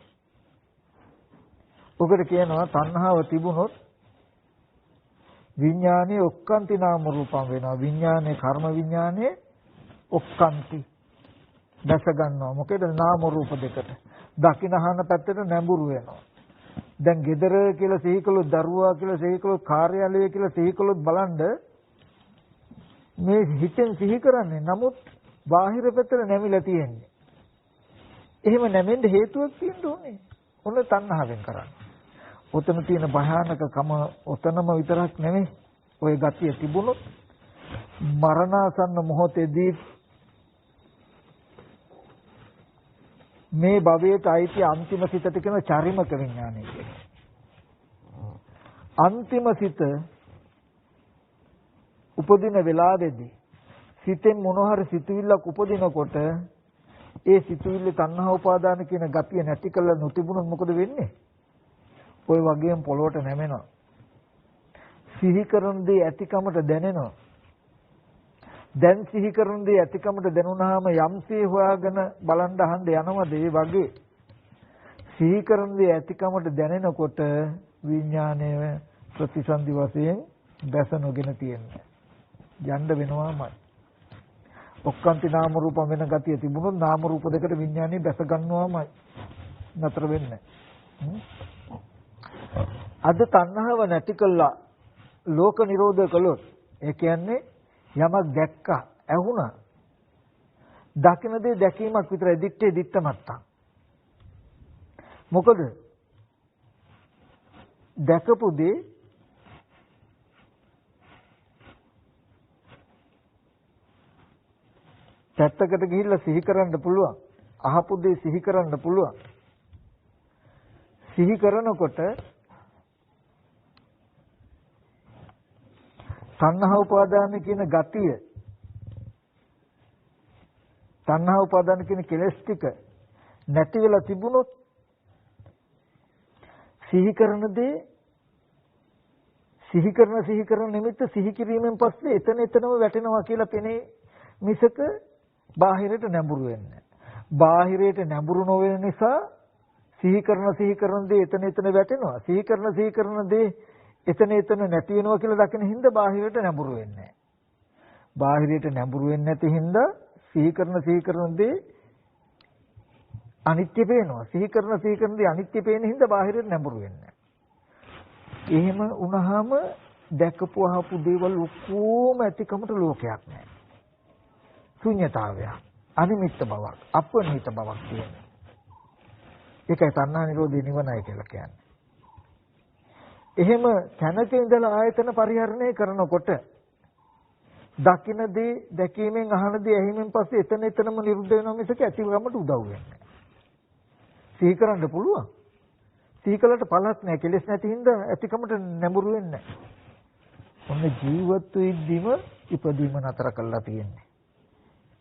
ඔකට කියනවා තණ්හාව තිබුණොත් විඥානේ ඔක්කාන්ති නාම රූපම් වෙනවා. විඥානේ කර්ම විඥානේ ඔක්කාන්ති දැස ගන්නවා. මොකේද? නාම රූප දෙකට. දකින්නහන පැත්තට නැඹුරු වෙනවා. දැන් gedara කියලා සිහි කළොත් දරුවා කියලා සිහි කළොත් කාර්යාලය කියලා සිහි කළොත් බලන්න මේ හිතෙන් සිහි කරන්නේ. නමුත් බාහිර පැත්තට නැමිලා තියෙන්නේ. එහෙම නැමෙන්න හේතුවක් තියෙන්න ඕනේ. ඔන්න තණ්හාවෙන් කරන්නේ. ඔතන තියෙන භයානකකම ඔතනම විතරක් නෙමෙයි. ওই ගතිය තිබුණොත් මරණාසන්න මොහොතේදී මේ භවයට අයිති අන්තිම සිතට කියන චරිමක විඥානය කියන්නේ. අන්තිම සිත උපදින වෙලාවේදී සිතෙන් මොන හරි සිතුවිල්ලක් උපදිනකොට ඒ සිතුවිල්ල තණ්හා උපාදාන කියන ගතිය නැති කළ නොතිබුණොත් මොකද වෙන්නේ? ওই වගේම පොළොවට නැමෙනවා. සිහි කරන දේ ඇතිකමට දැනෙනවා. දැන් සිහි කරන දේ ඇතිකමට දැනුණාම යම්සේ හොයාගෙන බලන් අහන්න යනවද ඒ වගේ සිහි කරන දේ ඇතිකමට දැනෙනකොට විඥානය ප්‍රතිසන්දි වශයෙන් දැස නොගෙන තියෙනවා. යන්න වෙනවාමයි. ඔක්කාන්ති නාම රූප වෙන ගතිය තිබුණොත් නාම රූප දෙකට විඥානේ දැස ගන්නවාමයි. නතර වෙන්නේ. අද තණ්හාව නැති කළා ලෝක නිරෝධ කළොත් ඒ කියන්නේ යමක් දැක්කා ඇහුණා දකින දේ දැකීමක් විතරයි දිත්තේ දිත්තමත්තා. මොකද දැකපු දේ පැත්තකට ගිහිල්ලා සිහි කරන්න පුළුවන්. අහපු දේ සිහි කරන්න පුළුවන්. සිහි කරනකොට තණ්හා උපාදාන කියන ගතිය තණ්හා උපාදාන කියන කෙලස් ටික නැති වෙලා තිබුණොත් සිහි කරන දේ සිහි කරන නිමිත්ත සිහි කිරීමෙන් පස්සේ එතනම වැටෙනවා කියලා පෙනේ මිසක බාහිරට නැඹුරු වෙන්නේ. බාහිරයට නැඹුරු නොවන නිසා සිහි කරන දේ එතන වැටෙනවා. සිහි කරන දේ එතන නැති වෙනවා කියලා දකින හින්දා බාහිරයට නැඹුරු වෙන්නේ නැහැ. බාහිරයට නැඹුරු වෙන්නේ නැති හින්දා සිහි කරන දේ අනිත්‍ය පේනවා. සිහි කරන දේ අනිත්‍ය පේන හින්දා බාහිරයට නැඹුරු වෙන්නේ නැහැ. එහෙම වුණාම දැකපු අහපු දේවල් ඔක්කොම ඇතිකමට ලෝකයක් නැහැ. ශුන්‍යතාවයක්, අනිමිත්ත බවක්, අපනිහිත බවක් කියන්නේ. ඒකයි තණ්හා නිරෝධී නිවනයි කියලා කියන්නේ. එහෙම තැනක ඉඳලා ආයතන පරිහරණය කරනකොට දකින්න දේ දැකීමෙන් අහන දේ ඇහිමෙන් පස්සේ එතනම නිරුද්ධ වෙනවා මිසක ඇතිවීමට උදව් වෙන්නේ නැහැ. සිහි කරන්න පුළුවන්. සිහි කළාට පළක් නැහැ. කෙලෙස් නැති හින්දා ඇතිකමට නැඹුරු වෙන්නේ නැහැ. ඔන්න ජීවත් වෙද්දිම ඉපදීම නතර කළා තියෙන්නේ.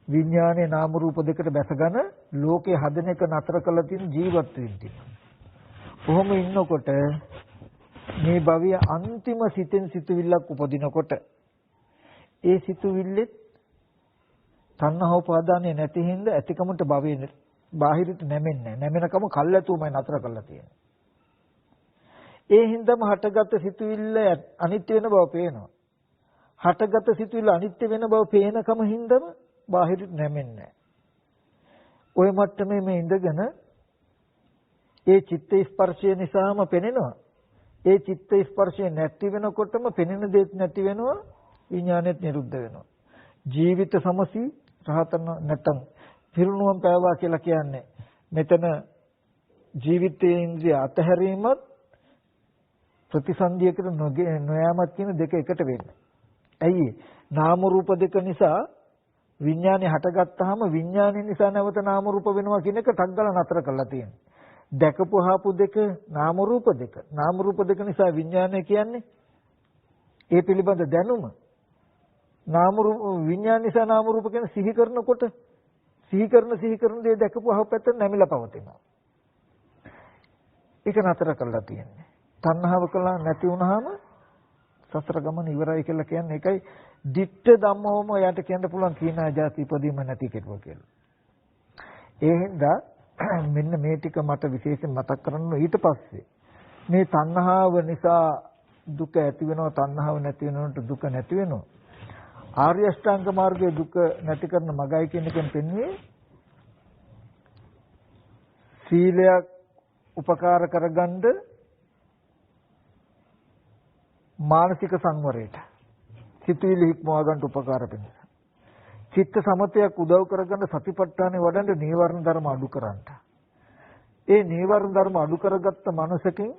විඥානයේ නාම රූප දෙකට බැසගෙන ලෝකේ හදන එක නතර කළා තියෙන ජීවත් වෙද්දී. කොහොම ඉන්නකොට මේ භවයේ අන්තිම සිතෙන් සිතුවිල්ලක් උපදිනකොට ඒ සිතුවිල්ලෙත් තණ්හා උපාදානය නැති හින්දා ඇතිකමට භවයේ බාහිරට නැමෙන්නේ නැමෙනකම කල්ැතුමයි නතර කරලා තියෙන්නේ. ඒ හින්දාම හටගත් සිතුවිල්ල අනිත්‍ය වෙන බව පේනවා. හටගත් සිතුවිල්ල අනිත්‍ය වෙන බව පේනකම හින්දාම බාහිරට නැමෙන්නේ. ওই මට්ටමේ මේ ඉඳගෙන ඒ චිත්ත ස්පර්ශය නිසාම පෙනෙනවා. ඒ චිත්ත ස්පර්ශය නැති වෙනකොටම පෙනෙන දෙයක් නැති වෙනවා. විඥානෙත් නිරුද්ධ වෙනවා. ජීවිත සමසි රහතන නැතන් පිරුණුවම් පෑවා කියලා කියන්නේ මෙතන ජීවිතයේ ඉන්ද්‍රිය අතහැරීමත් ප්‍රතිසන්දියකට නොයෑමත් කියන දෙක එකට වෙන්නේ. ඇයි? නාම රූප දෙක නිසා විඥානේ හටගත්තාම විඥානේ නිසා නැවත නාම රූප වෙනවා කියන එක ටක් ගාලා නතර කරලා තියෙනවා. දැකපු හාපු දෙක නාම රූප දෙක. නාම රූප දෙක නිසා විඥානය කියන්නේ ඒ පිළිබඳ දැනුම. නාම රූප විඥාන නිසා නාම රූප කියන සිහි කරනකොට සිහි කරන දේ දැකපු අහපු පැත්තට නැමිලා පවතිනවා. ඒක නතර කරලා තියෙන්නේ. තණ්හාව කළා නැති වුනහම සතර ගමන ඉවරයි කියලා කියන්නේ ඒකයි ditta ධම්මවම යට කියන්න පුළුවන් කීනා જાති ඉපදීම නැති කෙරුවා කියලා. ඒ හින්දා මෙන්න මේ ටික මට විශේෂයෙන් මතක් කරන්න ඊට පස්සේ මේ තණ්හාව නිසා දුක ඇති වෙනවා තණ්හාව නැති වෙනකොට දුක නැති වෙනවා. ආර්ය අෂ්ටාංග මාර්ගයේ දුක නැති කරන මගයි කියන එකෙන් පෙන්වන්නේ සීලයක් උපකාර කරගන්න මානසික සංවරයට. සිතුවිලි හික්මවා ගන්න උපකාර වෙනවා. චිත්ත සමතයක් උදව් කරගන්න සතිපට්ඨානෙ වඩන්න නීවරණ ධර්ම අඩු කරන්න. ඒ නීවරණ ධර්ම අඩු කරගත්ත මනසකින්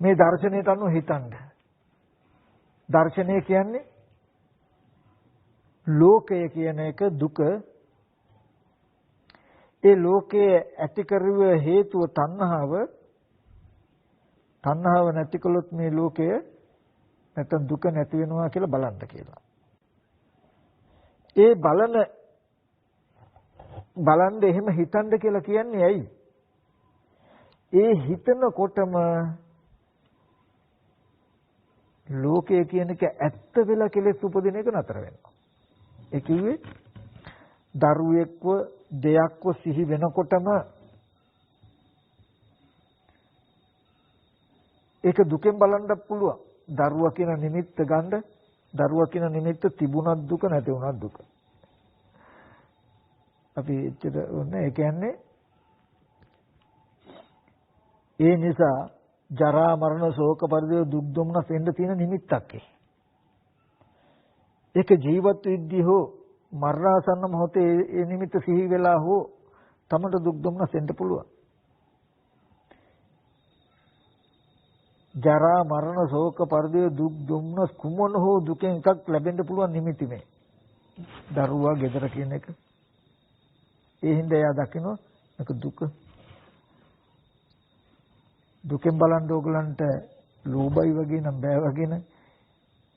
මේ දර්ශනයට අනුව හිතන්න. දර්ශනය කියන්නේ ලෝකය කියන එක දුක. ඒ ලෝකයේ ඇති කරුව හේතුව තණ්හාව. තණ්හාව නැති කළොත් මේ ලෝකය නැත්නම් දුක නැති වෙනවා කියලා බලන්න කියලා. ඒ බලන්න එහෙම හිතන්න කියලා කියන්නේ ඇයි? ඒ හිතනකොටම ලෝකය කියන එක ඇත්ත වෙලා කෙලෙස් උපදින එක නතර වෙනවා. ඒ කිව්වේ දරුවෙක්ව දෙයක්ව සිහි වෙනකොටම ඒක දුකෙන් බලන්නත් පුළුවන්. දරුවා කියන නිමිත්ත ගන්න, දරුවා කියන නිමිත්ත තිබුණත් දුක නැති වුණත් දුක. අපි එච්චර ඕනේ. ඒ කියන්නේ ඒ නිසා ජරා මරණ ශෝක පරිදේව දුක් දුම්නස් එන්න තියෙන නිමිත්තක් ඒක ජීවත් වෙද්දී හෝ මරණාසන්න මොහොතේ ඒ නිමිත්ත සිහි වෙලා හෝ තමට දුක් දුම්නස් එන්න පුළුවන්. ජරා මරණ ශෝක පරිදේව දුක් දුම්නස් කුමන හෝ දුකෙන් එකක් ලැබෙන්න පුළුවන් නිමිති මේ. දරුවා ගෙදර කියන එක. ඒ හින්දා එයා දකිනවා මේක දුක. දුකෙන් බලන්න ඕගලන්ට ලෝභයි වගේ නම් බෑ වගේ නේ.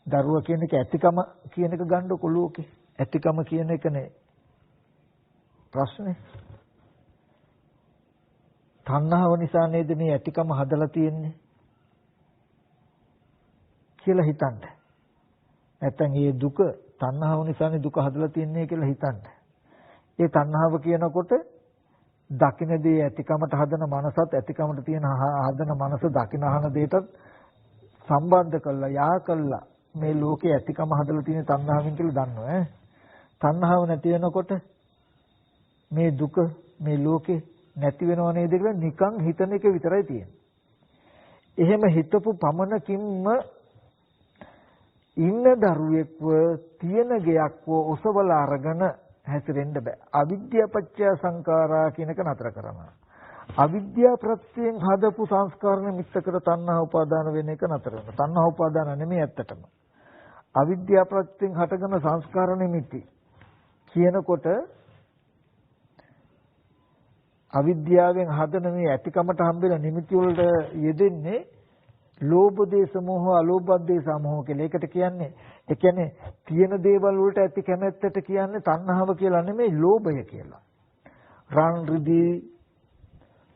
දරුවා කියන එක ඇතිකම කියන එක ගන්නකො ලෝකේ. ඇතිකම කියන එකනේ ප්‍රශ්නේ. තණ්හාව නිසා නේද මේ ඇතිකම හදලා තියෙන්නේ කියලා හිතන්න. නැත්තම් මේ දුක තණ්හාව නිසානේ දුක හදලා තියන්නේ කියලා හිතන්න. ඒ තණ්හාව කියනකොට දකින්නේ ඇතිකමට හදන මනසත් ඇතිකමට තියෙන හදන මනස දකින අහන දෙයටත් සම්බන්ධ කළා යා කළා මේ ලෝකේ ඇතිකම හදලා තියෙන තණ්හාවෙන් කියලා දන්නවා ඈ. තණ්හාව නැති වෙනකොට මේ දුක මේ ලෝකේ නැති වෙනව නේද කියලා නිකන් හිතන එක විතරයි තියෙන්නේ. එහෙම හිතපු පමණකින්ම ඉන්න දරුවෙක්ව තියෙන ගයක්ව ඔසවලා අරගෙන හැසිරෙන්න බෑ. අවිද්‍යාව පත්‍ය සංඛාරා කියන එක නතර කරනවා. අවිද්‍යාව ප්‍රත්‍යයෙන් හදපු සංස්කාර නිමිත්ත කර තණ්හා උපාදාන වෙන එක නතර වෙනවා. තණ්හා උපාදාන නෙමෙයි ඇත්තටම. අවිද්‍යාව ප්‍රත්‍යයෙන් හටගෙන සංස්කාර නිමිති කියනකොට අවිද්‍යාවෙන් හදන මේ ඇතිකමට හම්බෙන නිමිති වලට යෙදෙන්නේ ලෝභ දේශ මොහ අලෝභ දේශ මොහ කියලා. ඒකට කියන්නේ ඒ කියන්නේ තියෙන දේවල් වලට ඇති කැමැත්තට කියන්නේ තණ්හාව කියලා නෙමෙයි ලෝභය කියලා. රන් රිදී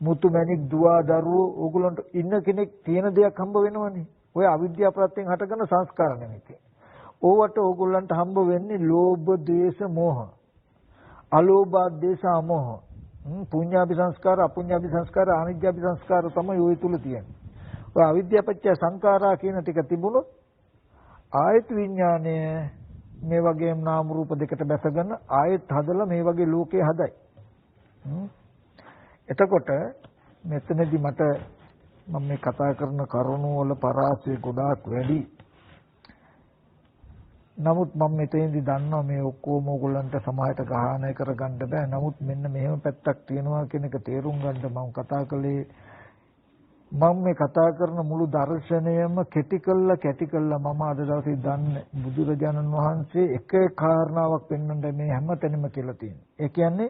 මුතු මැණික් දුව දරුවෝ ඕගොල්ලන්ට ඉන්න කෙනෙක් තියෙන දෙයක් හම්බ වෙනවනේ. ඔය අවිද්‍යාව ප්‍රත්‍යයෙන් හටගන්න සංස්කාර නෙමෙයි. ඕවට ඕගොල්ලන්ට හම්බ වෙන්නේ ලෝභ දේශ මොහ. අලෝභ දේශ මොහ. පුඤ්ඤාභි සංස්කාර අපුඤ්ඤාභි සංස්කාර අනිත්‍යාභි සංස්කාර තමයි ওই තුල තියෙන්නේ. ඔය අවිද්‍යාව පත්‍ය සංඛාරා කියන ටික තිබුණොත් ආයත විඥානය මේ වගේම නාම රූප දෙකට බැසගෙන ආයත හදලා මේ වගේ ලෝකේ හදයි. එතකොට මෙතනදී මට මම මේ කතා කරන කරුණු වල පරාසය ගොඩාක් වැඩි. නමුත් මම මෙතෙන්දී දන්නවා මේ ඔක්කොම ඕගොල්ලන්ට සමාහයට ගහණය කරගන්න බෑ. නමුත් මෙන්න මෙහෙම පැත්තක් තියෙනවා කියන එක තේරුම් ගන්න මම කතා කළේ. මම මේ කතා කරන මුළු දර්ශනයම කැටි කළා මම අද දවසේ දන්නේ බුදුරජාණන් වහන්සේ එක කාරණාවක් පෙන්වන්න මේ හැමතැනම කියලා තියෙනවා. ඒ කියන්නේ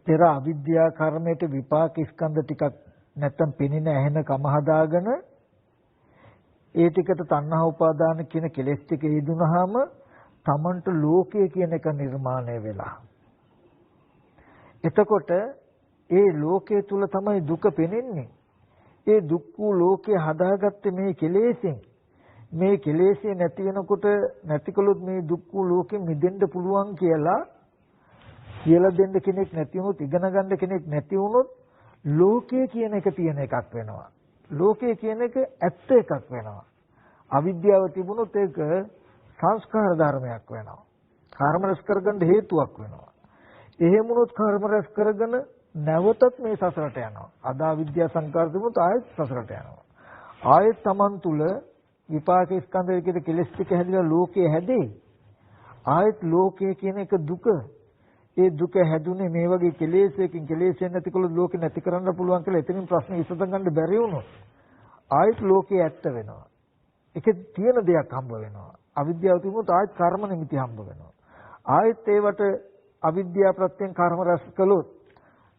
පෙර අවිද්‍යා කර්මයට විපාක ස්කන්ධ ටිකක් නැත්තම් පෙනෙන ඇහෙන කම හදාගෙන ඒ ටිකට තණ්හා උපාදාන කියන කෙලෙස් ටික යෙදුනහම තමන්ට ලෝකය කියන එක නිර්මාණය වෙලා. එතකොට ඒ ලෝකයේ තුල තමයි දුක පෙනෙන්නේ. ඒ දුක් වූ ලෝකේ හදාගත්තේ මේ කෙලෙසෙන්. මේ කෙලෙසේ නැති වෙනකොට නැතිකොලොත් මේ දුක් වූ ලෝකෙ මිදෙන්න පුළුවන් කියලා දෙන්න කෙනෙක් නැති වුණොත් ඉගෙන ගන්න කෙනෙක් නැති වුණොත් ලෝකය කියන එක තියෙන එකක් වෙනවා. ලෝකය කියන එක ඇත්ත එකක් වෙනවා. අවිද්‍යාව තිබුණොත් ඒක සංස්කාර ධර්මයක් වෙනවා. කර්ම රැස් කරගන්න හේතුවක් වෙනවා. එහෙම වුණොත් කර්ම රැස් කරගෙන නැවතත් මේ සසරට යනවා. අද අවිද්‍යා සංකාර තිබුණොත් ආයෙත් සසරට යනවා. ආයෙත් Taman තුල විපාක ස්කන්ධ විදිහට කෙලස් ටික හැදිලා ලෝකයේ හැදේ. ආයෙත් ලෝකය කියන එක දුක. ඒ දුක හැදුනේ මේ වගේ කෙලෙසකින් කෙලෙසෙන් නැතිකොල ලෝකෙ නැති කරන්න පුළුවන් කියලා එතනින් ප්‍රශ්න විසඳ ගන්න බැරි වුණොත් ආයෙත් ලෝකේ ඇත්ත වෙනවා. ඒකේ තියෙන දෙයක් හම්බ වෙනවා. අවිද්‍යාව තිබුණොත් ආයෙත් කර්ම නිමිති හම්බ වෙනවා. ආයෙත් ඒවට අවිද්‍යාව ප්‍රත්‍යයෙන් කර්ම රැස් කළොත්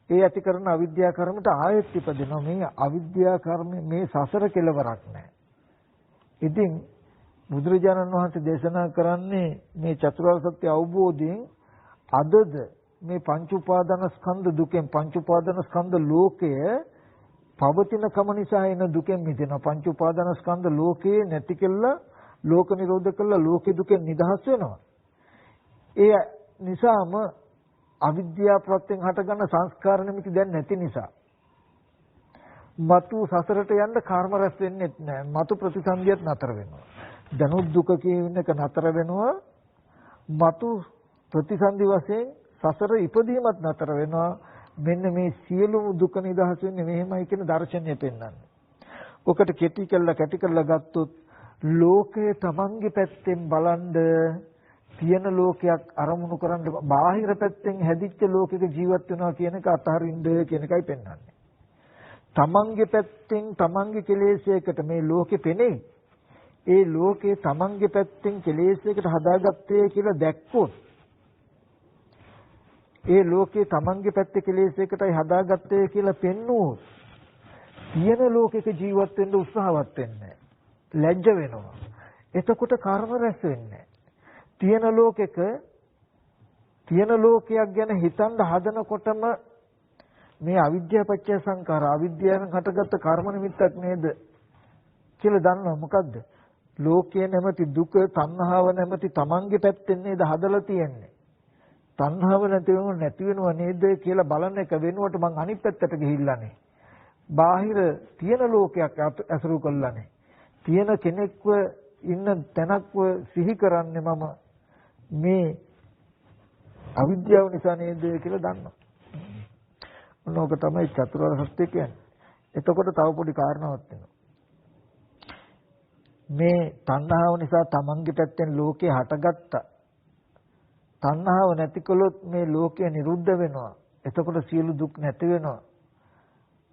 ඒ ඇති කරන අවිද්‍යා කර්මයට ආයෙත් ඉපදෙනවා. මේ අවිද්‍යා කර්ම මේ සසර කෙලවරක් නැහැ. ඉතින් බුදුරජාණන් වහන්සේ දේශනා කරන්නේ මේ චතුරාර්ය සත්‍ය අවබෝධයෙන් අදද මේ පංච උපාදාන ස්කන්ධ දුකෙන් පංච උපාදාන ස්කන්ධ ලෝකය පවතින කම නිසා එන දුකෙන් මිදෙනවා. පංච උපාදාන ස්කන්ධ ලෝකේ නැති කළා ලෝක නිරෝධ කළා ලෝකේ දුකෙන් නිදහස් වෙනවා. ඒ නිසාම අවිද්‍යාව ප්‍රත්‍යයෙන් හටගන්න සංස්කාර නිමිති දැන් නැති නිසා මතු සසරට යන්න කර්ම රැස් වෙන්නේ නැහැ. මතු ප්‍රතිසන්දියත් නතර වෙනවා. දනුත් දුක කියන එක නතර වෙනවා. මතු ප්‍රතිසන්දි වශයෙන් සසර ඉපදීමත් නතර වෙනවා. මෙන්න මේ සියලුම දුක නිදහස් වෙන්නේ මෙහෙමයි කියන දර්ශනය පෙන්වන්නේ. ඔකට කැටි කළා ගත්තොත් ලෝකය තමන්ගේ පැත්තෙන් බලන්ද තියෙන ලෝකයක් අරමුණු කරන්න බාහිර පැත්තෙන් හැදිච්ච ලෝකයක ජීවත් වෙනවා කියන එක අතහරින්න කියන එකයි පෙන්වන්නේ. තමන්ගේ පැත්තෙන් තමන්ගේ කෙලෙසයකට මේ ලෝකෙ පෙනේ. ඒ ලෝකේ තමන්ගේ පැත්තෙන් කෙලෙසයකට හදාගත්තේ කියලා දැක්කොත් ඒ ලෝකේ තමන්ගේ පැත්තේ කෙලෙසයකටයි හදාගත්තේ කියලා පෙන්නුවොත් තියෙන ලෝකයක ජීවත් වෙන්න උත්සාහවත් වෙන්නේ ලැජ්ජ වෙනවා. එතකොට කර්ම රැස් වෙන්නේ තියෙන ලෝකයක් ගැන හිතන්න හදනකොටම මේ අවිද්‍යාව පත්‍ය සංකාර අවිද්‍යාවෙන් හටගත්ත කර්ම නිමිත්තක් නේද කියලා දන්නවා. මොකද්ද? ලෝකයේ නැමැති දුක තණ්හාව නැමැති තමන්ගේ පැත්තෙන් නේද හදලා තියෙන්නේ. තණ්හාව නැති වෙනව නේද කියලා බලන එක වෙනුවට මං අනිත් පැත්තට ගිහිල්ලානේ. බාහිර තියෙන ලෝකයක් අසුරු කළානේ. තියෙන කෙනෙක්ව ඉන්න තැනක්ව සිහි කරන්නේ මම මේ අවිද්‍යාව නිසා නේද කියලා දන්නවා. මොනෝක තමයි චතුරාර්ය සත්‍ය කියන්නේ. එතකොට තව පොඩි කාරණාවක් තියෙනවා. මේ තණ්හාව නිසා තමන්ගේ පැත්තෙන් ලෝකේ හටගත්තා. තණ්හාව නැති කළොත් මේ ලෝකය නිරුද්ධ වෙනවා. එතකොට සියලු දුක් නැති වෙනවා.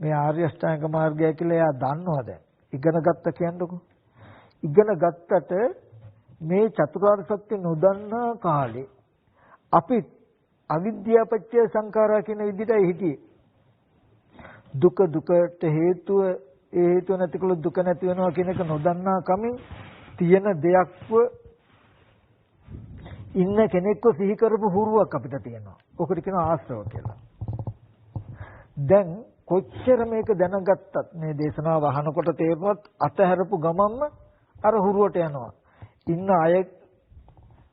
මේ ආර්ය අෂ්ටාංග මාර්ගය කියලා එයා දන්නවා දැන්. ඉගෙන ගත්ත කියන්නකො. ඉගෙන ගත්තට මේ චතුරාර්ය සත්‍ය නොදන්නා කාලේ අපි අවිද්‍යාව පත්‍ය සංඛාරා කියන විදිහටයි හිටියේ. දුකට හේතුව ඒ හේතුව නැතිකලොත් දුක නැති වෙනවා කියන එක නොදන්නා කමින් තියෙන දෙයක්ව ඉන්න කෙනෙක්ව සිහි කරපු හුරුවක් අපිට තියෙනවා. ඔකට කියනවා ආශ්‍රව කියලා. දැන් කොච්චර මේක දැනගත්තත් මේ දේශනාව අහනකොට තේරුණත් අතහැරපු ගමන්ම අර හුරුවට යනවා. ඉන්න අය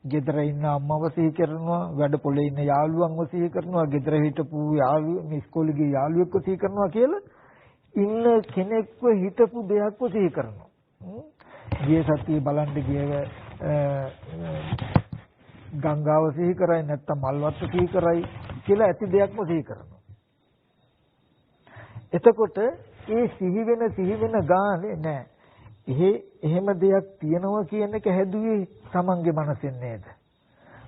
ගෙදර ඉන්න අම්මව සිහි කරනවා, වැඩ පොලේ ඉන්න යාළුවන්ව සිහි කරනවා, ගෙදර හිටපු යාළුවෝ මේ ඉස්කෝලේ ගිය යාළුවෙක්ව සිහි කරනවා කියලා ඉන්න කෙනෙක්ව හිටපු දෙයක්ව සිහි කරනවා. ගිය සතියේ බලන්න ගියව ගංගාව සිහි කරයි නැත්නම් මල්වත්ත සිහි කරයි කියලා ඇති දෙයක්ම සිහි කරනවා. එතකොට ඒ සිහි වෙන ගානේ නෑ. එහෙම දෙයක් තියෙනවා කියන එක හැදුවේ තමන්ගේ මනසෙන් නේද?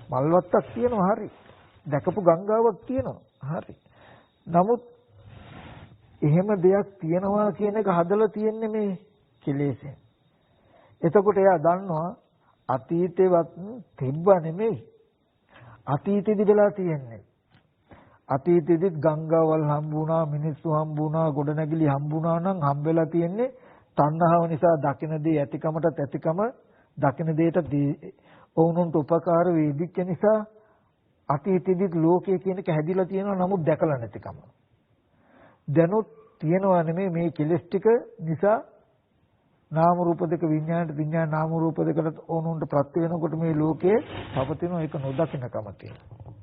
මල්වත්තක් තියෙනවා හරි. දැකපු ගංගාවක් තියෙනවා හරි. නමුත් එහෙම දෙයක් තියෙනවා කියන එක හදලා තියෙන්නේ මේ කෙලෙසෙන්. එතකොට එයා දන්නවා අතීතේවත් තිබ්බ නෙමෙයි. අතීතෙදි වෙලා තියෙන්නේ. අතීතෙදිත් ගංගාවල් හම්බුණා, මිනිස්සු හම්බුණා, ගොඩනැගිලි හම්බුණා නම් හම්බෙලා තියෙන්නේ තණ්හාව නිසා දකින දේ ඇතිකමටත් ඇතිකම දකින දෙයට ඔවුන්ට උපකාර වේදිච්ච නිසා අතීතෙදිත් ලෝකය කියන එක හැදිලා තියෙනවා. නමුත් දැකලා නැතිකම. දැනුත් තියෙනවා නෙමෙයි මේ කෙලස් ටික නිසා නාම රූප දෙක විඥාණයට විඥාන නාම රූප දෙකට ඕනොන්ට ප්‍රත්‍ය වෙනකොට මේ ලෝකයේ පවතින එක නොදකින්නකම තියෙනවා.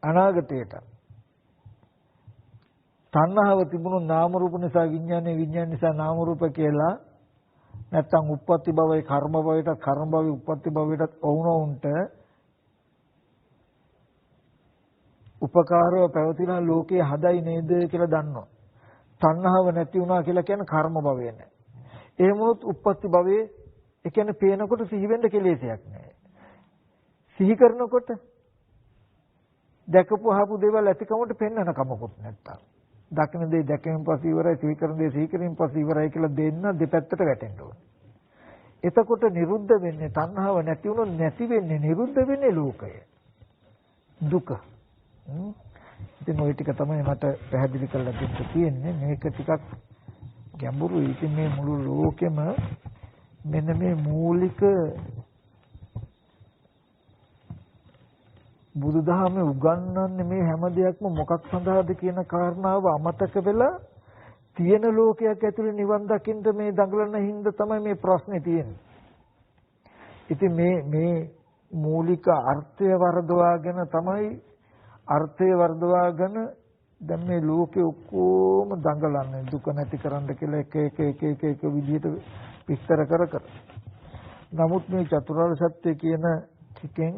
අනාගතයට තණ්හාව තිබුණු නාම රූප නිසා විඥානය විඥාන නිසා නාම රූප කියලා නැත්තම් උප්පත්ති භවයේ කර්ම භවයට කර්ම භවයේ උප්පත්ති භවයට ඕනොන්ට උපකාරව පැවතිලා ලෝකේ හදයි නේද කියලා දන්නවා. තණ්හාව නැති වුණා කියලා කියන්නේ කර්ම භවය නෑ. එහෙම වුණොත් උප්පත්ති භවයේ ඒ කියන්නේ පේනකොට සිහි වෙන්න කෙලෙසයක් නෑ. සිහි කරනකොට දැකපු අහපු දේවල් ඇතිකමට පෙන්වන කමකුත් නැත්තම්. දකින්න දේ දැකීමෙන් පස්සේ ඉවරයි, සිහි කරන දේ සිහි කිරීමෙන් පස්සේ ඉවරයි කියලා දෙන්න දෙපැත්තට වැටෙන්න ඕනේ. එතකොට නිරුද්ධ වෙන්නේ තණ්හාව නැති වුණොත් නැති වෙන්නේ නිරුද්ධ වෙන්නේ ලෝකය. දුක. ඉතින් ওই ටික තමයි මට පැහැදිලි කරලා දෙන්න තියෙන්නේ. මේක ටිකක් ගැඹුරුයි. ඉතින් මේ මුළු ලෝකෙම මෙන්න මේ මූලික බුදුදහමේ උගන්වන්නේ මේ හැම දෙයක්ම මොකක් සඳහාද කියන කාරණාව අමතක වෙලා තියෙන ලෝකයක් ඇතුලේ නිවන් දකින්න මේ දඟලන හින්දා තමයි මේ ප්‍රශ්නේ තියෙන්නේ. ඉතින් මේ මූලික අර්ථය වර්ධවාගෙන තමයි අර්ථය වර්ධවාගෙන දැන් මේ ලෝකේ ඔක්කොම දඟලන්නේ දුක නැති කරන්න කියලා එක විදිහට විස්තර කර. නමුත් මේ චතුරාර්ය සත්‍ය කියන ටිකෙන්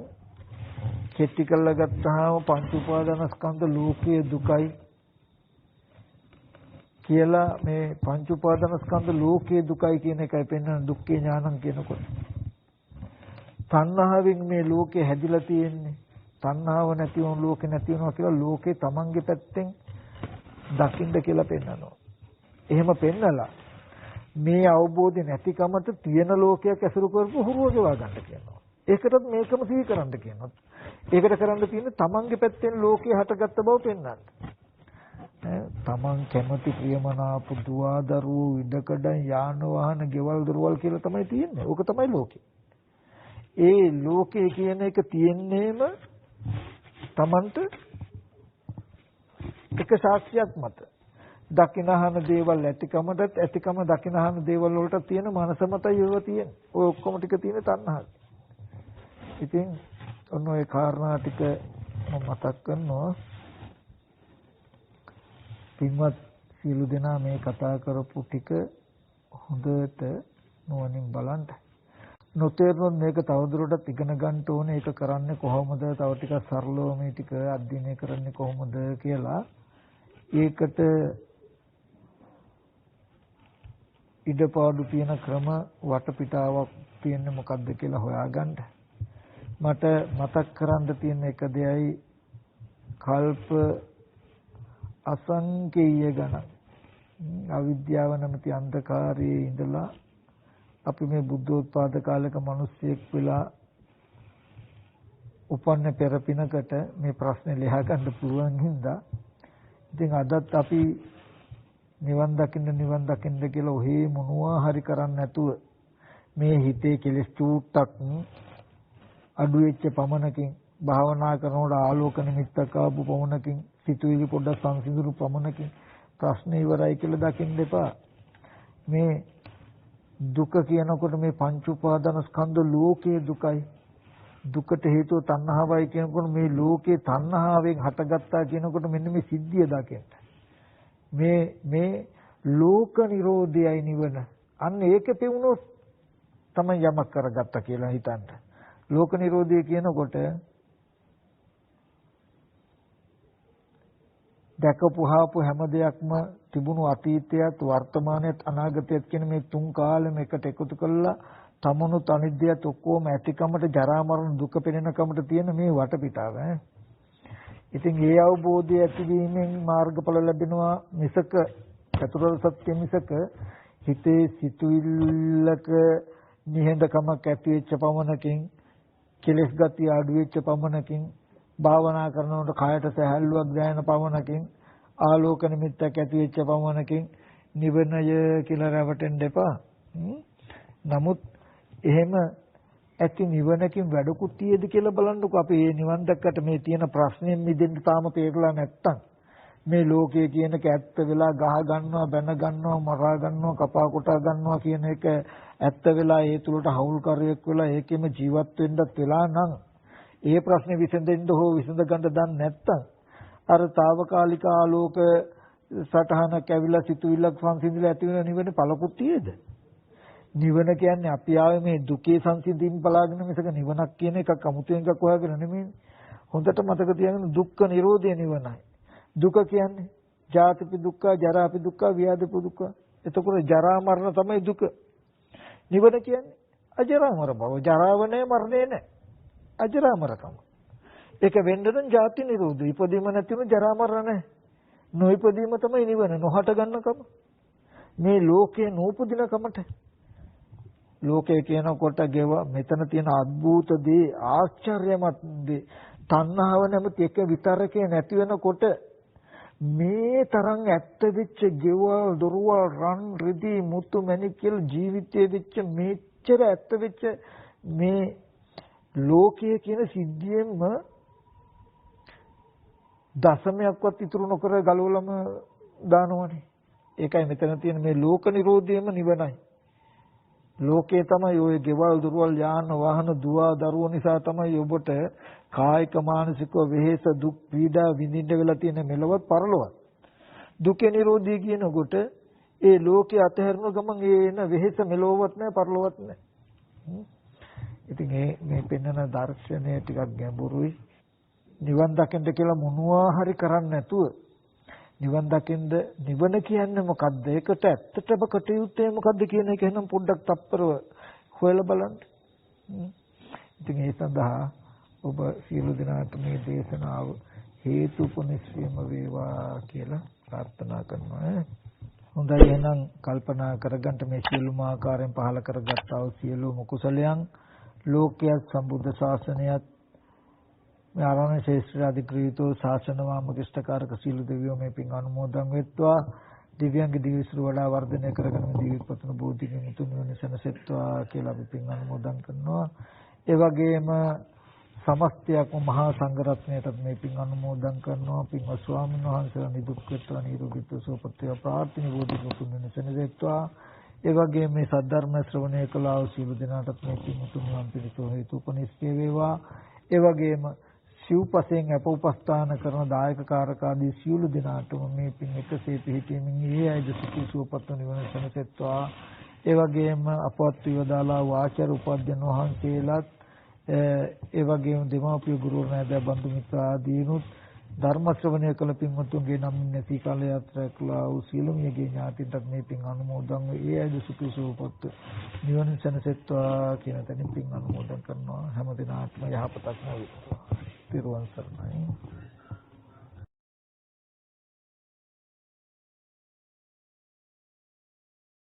කෙටි කරලා ගත්තාම පංච උපාදානස්කන්ධ ලෝකයේ දුකයි කියලා මේ පංච උපාදානස්කන්ධ ලෝකයේ දුකයි කියන එකයි පෙන්වන දුක්ඛේ ඥානං කියනකොට. තණ්හාවෙන් මේ ලෝකේ හැදිලා තියෙන්නේ. තණ්හාව නැති වුණු ලෝකේ නැති වෙනවා කියලා ලෝකේ තමන්ගේ පැත්තෙන් දකින්න කියලා පෙන්වනවා. එහෙම පෙන්නලා මේ අවබෝධය නැතිකමට තියෙන ලෝකයක් ඇසුරු කරපු හුරුව ගෙවා ගන්න කියනවා. ඒකටත් මේකම සිහි කරන්න කියනවා. ඒකට කරන්න තියෙන්නේ තමන්ගේ පැත්තෙන් ලෝකේ හටගත්ත බව පෙන්වන්න. තමන් කැමති ප්‍රියමනාප දුව දරුවෝ ඉඩකඩ යාන වාහන ගෙවල් දොරවල් කියලා තමයි තියෙන්නේ. ඕක තමයි ලෝකේ. ඒ ලෝකේ කියන එක තියෙන්නේම තමන්ට එක සාක්ෂියක් මත. දකිනහන දේවල් ඇතිකමටත් ඇතිකම දකිනහන දේවල් වලට තියෙන මනස මතයි ඒව තියෙන්නේ. ඔය ඔක්කොම ටික තියෙන තණ්හාව. ඉතින් ඔන්න ඔය කාරණා ටික මම මතක් කරනවා. පින්වත් සියලු දෙනා මේ කතා කරපු ටික හොඳට නුවණින් බලන්න. නොතේරුනොත් මේක තවදුරටත් ඉගෙන ගන්න ඕනේ. ඒක කරන්නේ කොහොමද? තව ටිකක් සරලව මේ ටික අධ්‍යයනය කරන්නේ කොහොමද කියලා ඒකට ඉඩපාඩු තියෙන ක්‍රම වටපිටාවක් තියෙන්නේ මොකක්ද කියලා හොයාගන්න. මට මතක් කරන්න තියෙන එක දෙයයි කල්ප අසංකේය ගණන් අවිද්‍යාව නැමැති අන්ධකාරයේ ඉඳලා අපි මේ බුද්ධෝත්පාද කාලයක මිනිස්සෙක් වෙලා උපන්න පෙර පිනකට මේ ප්‍රශ්නේ ලියා ගන්න පුළුවන් හින්දා ඉතින් අදත් අපි නිවන් දකින්න කියලා ඔහේ මොනවා හරි කරන්නේ නැතුව මේ හිතේ කෙලෙස් චූට්ටක් අඩු වෙච්ච පමණකින් භාවනා කරනකොට ආලෝක නිමිත්තක් ආපු පමණකින් සිතුවිලි පොඩ්ඩක් සංසිඳුණු පමණකින් ප්‍රශ්න ඉවරයි කියලා දකින්න එපා. මේ දුක කියනකොට මේ පංච උපාදාන ස්කන්ධ ලෝකයේ දුකයි. දුකට හේතුව තණ්හාවයි කියනකොට මේ ලෝකේ තණ්හාවෙන් හටගත්තා කියනකොට මෙන්න මේ සිද්ධිය දකින්න. මේ ලෝක නිරෝධයයි නිවන. අන්න ඒක පෙවුනොත් තමයි යමක් කරගත්තා කියලා හිතන්න. ලෝක නිරෝධය කියනකොට දැකපුහාපු හැම දෙයක්ම තිබුණු අතීතයත් වර්තමානයත් අනාගතයත් කියන මේ තුන් කාලෙම එකට එකතු කරලා තමනුත් අනිත්‍යයත් ඔක්කොම ඇතිකමට ජරා මරණ දුක පෙනෙනකමට තියෙන මේ වටපිටාව. ඉතින් ඒ අවබෝධය ඇතිවීමෙන් මාර්ගඵල ලැබෙනවා මිසක චතුරාර්ය සත්‍ය මිසක හිතේ සිතුවිල්ලක නිහඬකමක් ඇති වෙච්ච පමණකින් කෙලස් ගතිය අඩු වෙච්ච පමණකින් භාවනා කරනකොට කායට සැහැල්ලුවක් දැනෙන පමණකින් ආලෝක නිමිත්තක් ඇති වෙච්ච පමණකින් නිවනය කියලා රැවටෙන්න එපා. නමුත් එහෙම ඇති නිවනකින් වැඩකුත් තියෙද කියලා බලන්නකො. අපි මේ නිවන් දැක්කට මේ තියෙන ප්‍රශ්නෙන් මිදෙන්න තාම තේරලා නැත්තම් මේ ලෝකයේ කියන එක ඇත්ත වෙලා ගහ ගන්නවා, බැන ගන්නවා, මරා ගන්නවා, කපා කොටා ගන්නවා කියන එක ඇත්ත වෙලා ඒ තුලට හවුල්කාරයෙක් වෙලා ඒකෙම ජීවත් වෙන්නත් වෙලා නම් ඒ ප්‍රශ්නේ විසඳෙන්න හෝ විසඳ ගන්න දන්නේ නැත්තම් අර తాවකාලික ආලෝක සටහනක් ඇවිල්ලා සිතුවිල්ලක් සංසිඳිලා ඇති වෙන නිවන පළකුත් තියේද? නිවන කියන්නේ අපි ආවේ මේ දුකේ සංසිඳීම බලාගෙන මිසක නිවනක් කියන එකක් අමුතුවෙන් එකක් හොයාගෙන නෙමෙයි. හොඳට මතක තියාගන්න දුක්ඛ නිරෝධය නිවනයි. දුක කියන්නේ ජාතිපි දුක්ඛ, ජරාපි දුක්ඛ, ව්‍යාධිපි දුක්ඛ. එතකොට ජරා මරණ තමයි දුක. නිවන කියන්නේ අජරාමර බව. ජරාව නැහැ, මරණය නැහැ. අජරාමරකම. ඒක වෙන්න නම් ජාති නිරෝධය. ඉපදීම නැතිව ජරා මරණ නැහැ. නොඉපදීම තමයි නිවන. නොහට ගන්නකම. මේ ලෝකේ නූපදින කමට. ලෝකේ කියනකොට ගෙව මෙතන තියෙන අద్భుත දේ, ආශ්චර්යමත් දේ, තණ්හාව නැමැති එක විතරකේ නැති වෙනකොට මේ තරම් ඇත්ත වෙච්ච ගෙවල්, දොරවල්, රන්, රිදී, මුතු, මණික් කියලා ජීවිතයේ වෙච්ච මෙච්චර ඇත්ත වෙච්ච මේ ලෝකයේ කියන සිද්ධියෙන්ම දශමයක්වත් ඉතුරු නොකර ගලවලම දානවනේ. ඒකයි මෙතන තියෙන මේ ලෝක නිරෝධයම නිවනයි. ලෝකේ තමයි ඔය ගෙවල් දොරවල් යාන වාහන දුව දරුවෝ නිසා තමයි ඔබට කායික මානසික වෙහෙස දුක් පීඩා විඳින්න වෙලා තියෙන මෙලවත් පරලොවත්. දුකේ නිරෝධය කියනකොට ඒ ලෝකේ අතහැරන ගමන් ඒ එන වෙහෙස මෙලොවත් නැහැ පරලොවත් නැහැ. ඉතින් මේ පෙන්වන දර්ශනය ටිකක් ගැඹුරුයි. නිවන් දකින්න කියලා මොනවා හරි කරන්නේ නැතුව නිවන් දකින්න නිවන කියන්නේ මොකද්ද? ඒකට ඇත්තටම කටයුත්තේ මොකද්ද කියන එක එහෙනම් පොඩ්ඩක් තප්පරව හොයලා බලන්න. ඉතින් ඒ සඳහා ඔබ සියලු දෙනාට මේ දේශනාව හේතුපොනිස්සියම වේවා කියලා ප්‍රාර්ථනා කරනවා. හොඳයි එහෙනම් කල්පනා කරගන්න මේ සියලුම ආකාරයෙන් පහල කරගත්තා වූ සියලුම කුසලයන් ලෝකයේ සම්බුද්ධ ශාසනයත් මේ ආරණ්‍ය ශේෂ්ත්‍ර අධිග්‍රහීතෝ ශාසන වාමකිෂ්ඨකාරක සීල දෙවියෝ මේ පින් අනුමෝදන් වෙත්වා දිව්‍යංග දිවිසුර වඩා වර්ධනය කරගෙන මේ දිවිපතන බෝධිගින් උතුම් නිවන සැනසෙත්වා කියලා අපි පින් අනුමෝදන් කරනවා. ඒ වගේම සමස්තයක් මහා සංඝරත්නයටත් මේ පින් අනුමෝදන් කරනවා. පින්වත් ස්වාමීන් වහන්සේලා නිදුක්කත්ව නිරෝගීත්ව සුවපත්ව ප්‍රාර්ථනා බෝධිගින් උතුම් නිවන සැනසෙත්වා. ඒ වගේම මේ සද්ධර්ම ශ්‍රවණය කළා වූ සීල දෙනාටත් මේ පින් උතුම් නිවන් පිණිස හේතුපනිස්කේ වේවා. ඒ වගේම සිව්පසෙන් අප උපස්ථාන කරන දායක කාරකාදී සියලු දෙනාටම මේ පින් එකසේ පිහිටීමෙන් ඒ අයද සුඛී සුවපත් නිවන සැනසෙත්වා. ඒ වගේම අපවත් විවදාලා වාචාර උපද්දන වහන්සේලාත් ඒ වගේම දෙමාපිය ගුරු නැද බඳු මිත්‍ර ආදීනුත් ධර්ම ශ්‍රවණය කළ පින්වත්තුන්ගේ නම් නැති කාල යාත්‍රා කළා වූ සියලුම යගේ ඥාතින්ට මේ පින් අනුමෝදන් වේ. ඒ අයද සුඛී සුවපත් නිවන සැනසෙත්වා කියන තැනින් පින් අනුමෝදන් කරනවා. හැම දිනාත්ම යහපතක් වේවා. තිරුවන් සරණයි.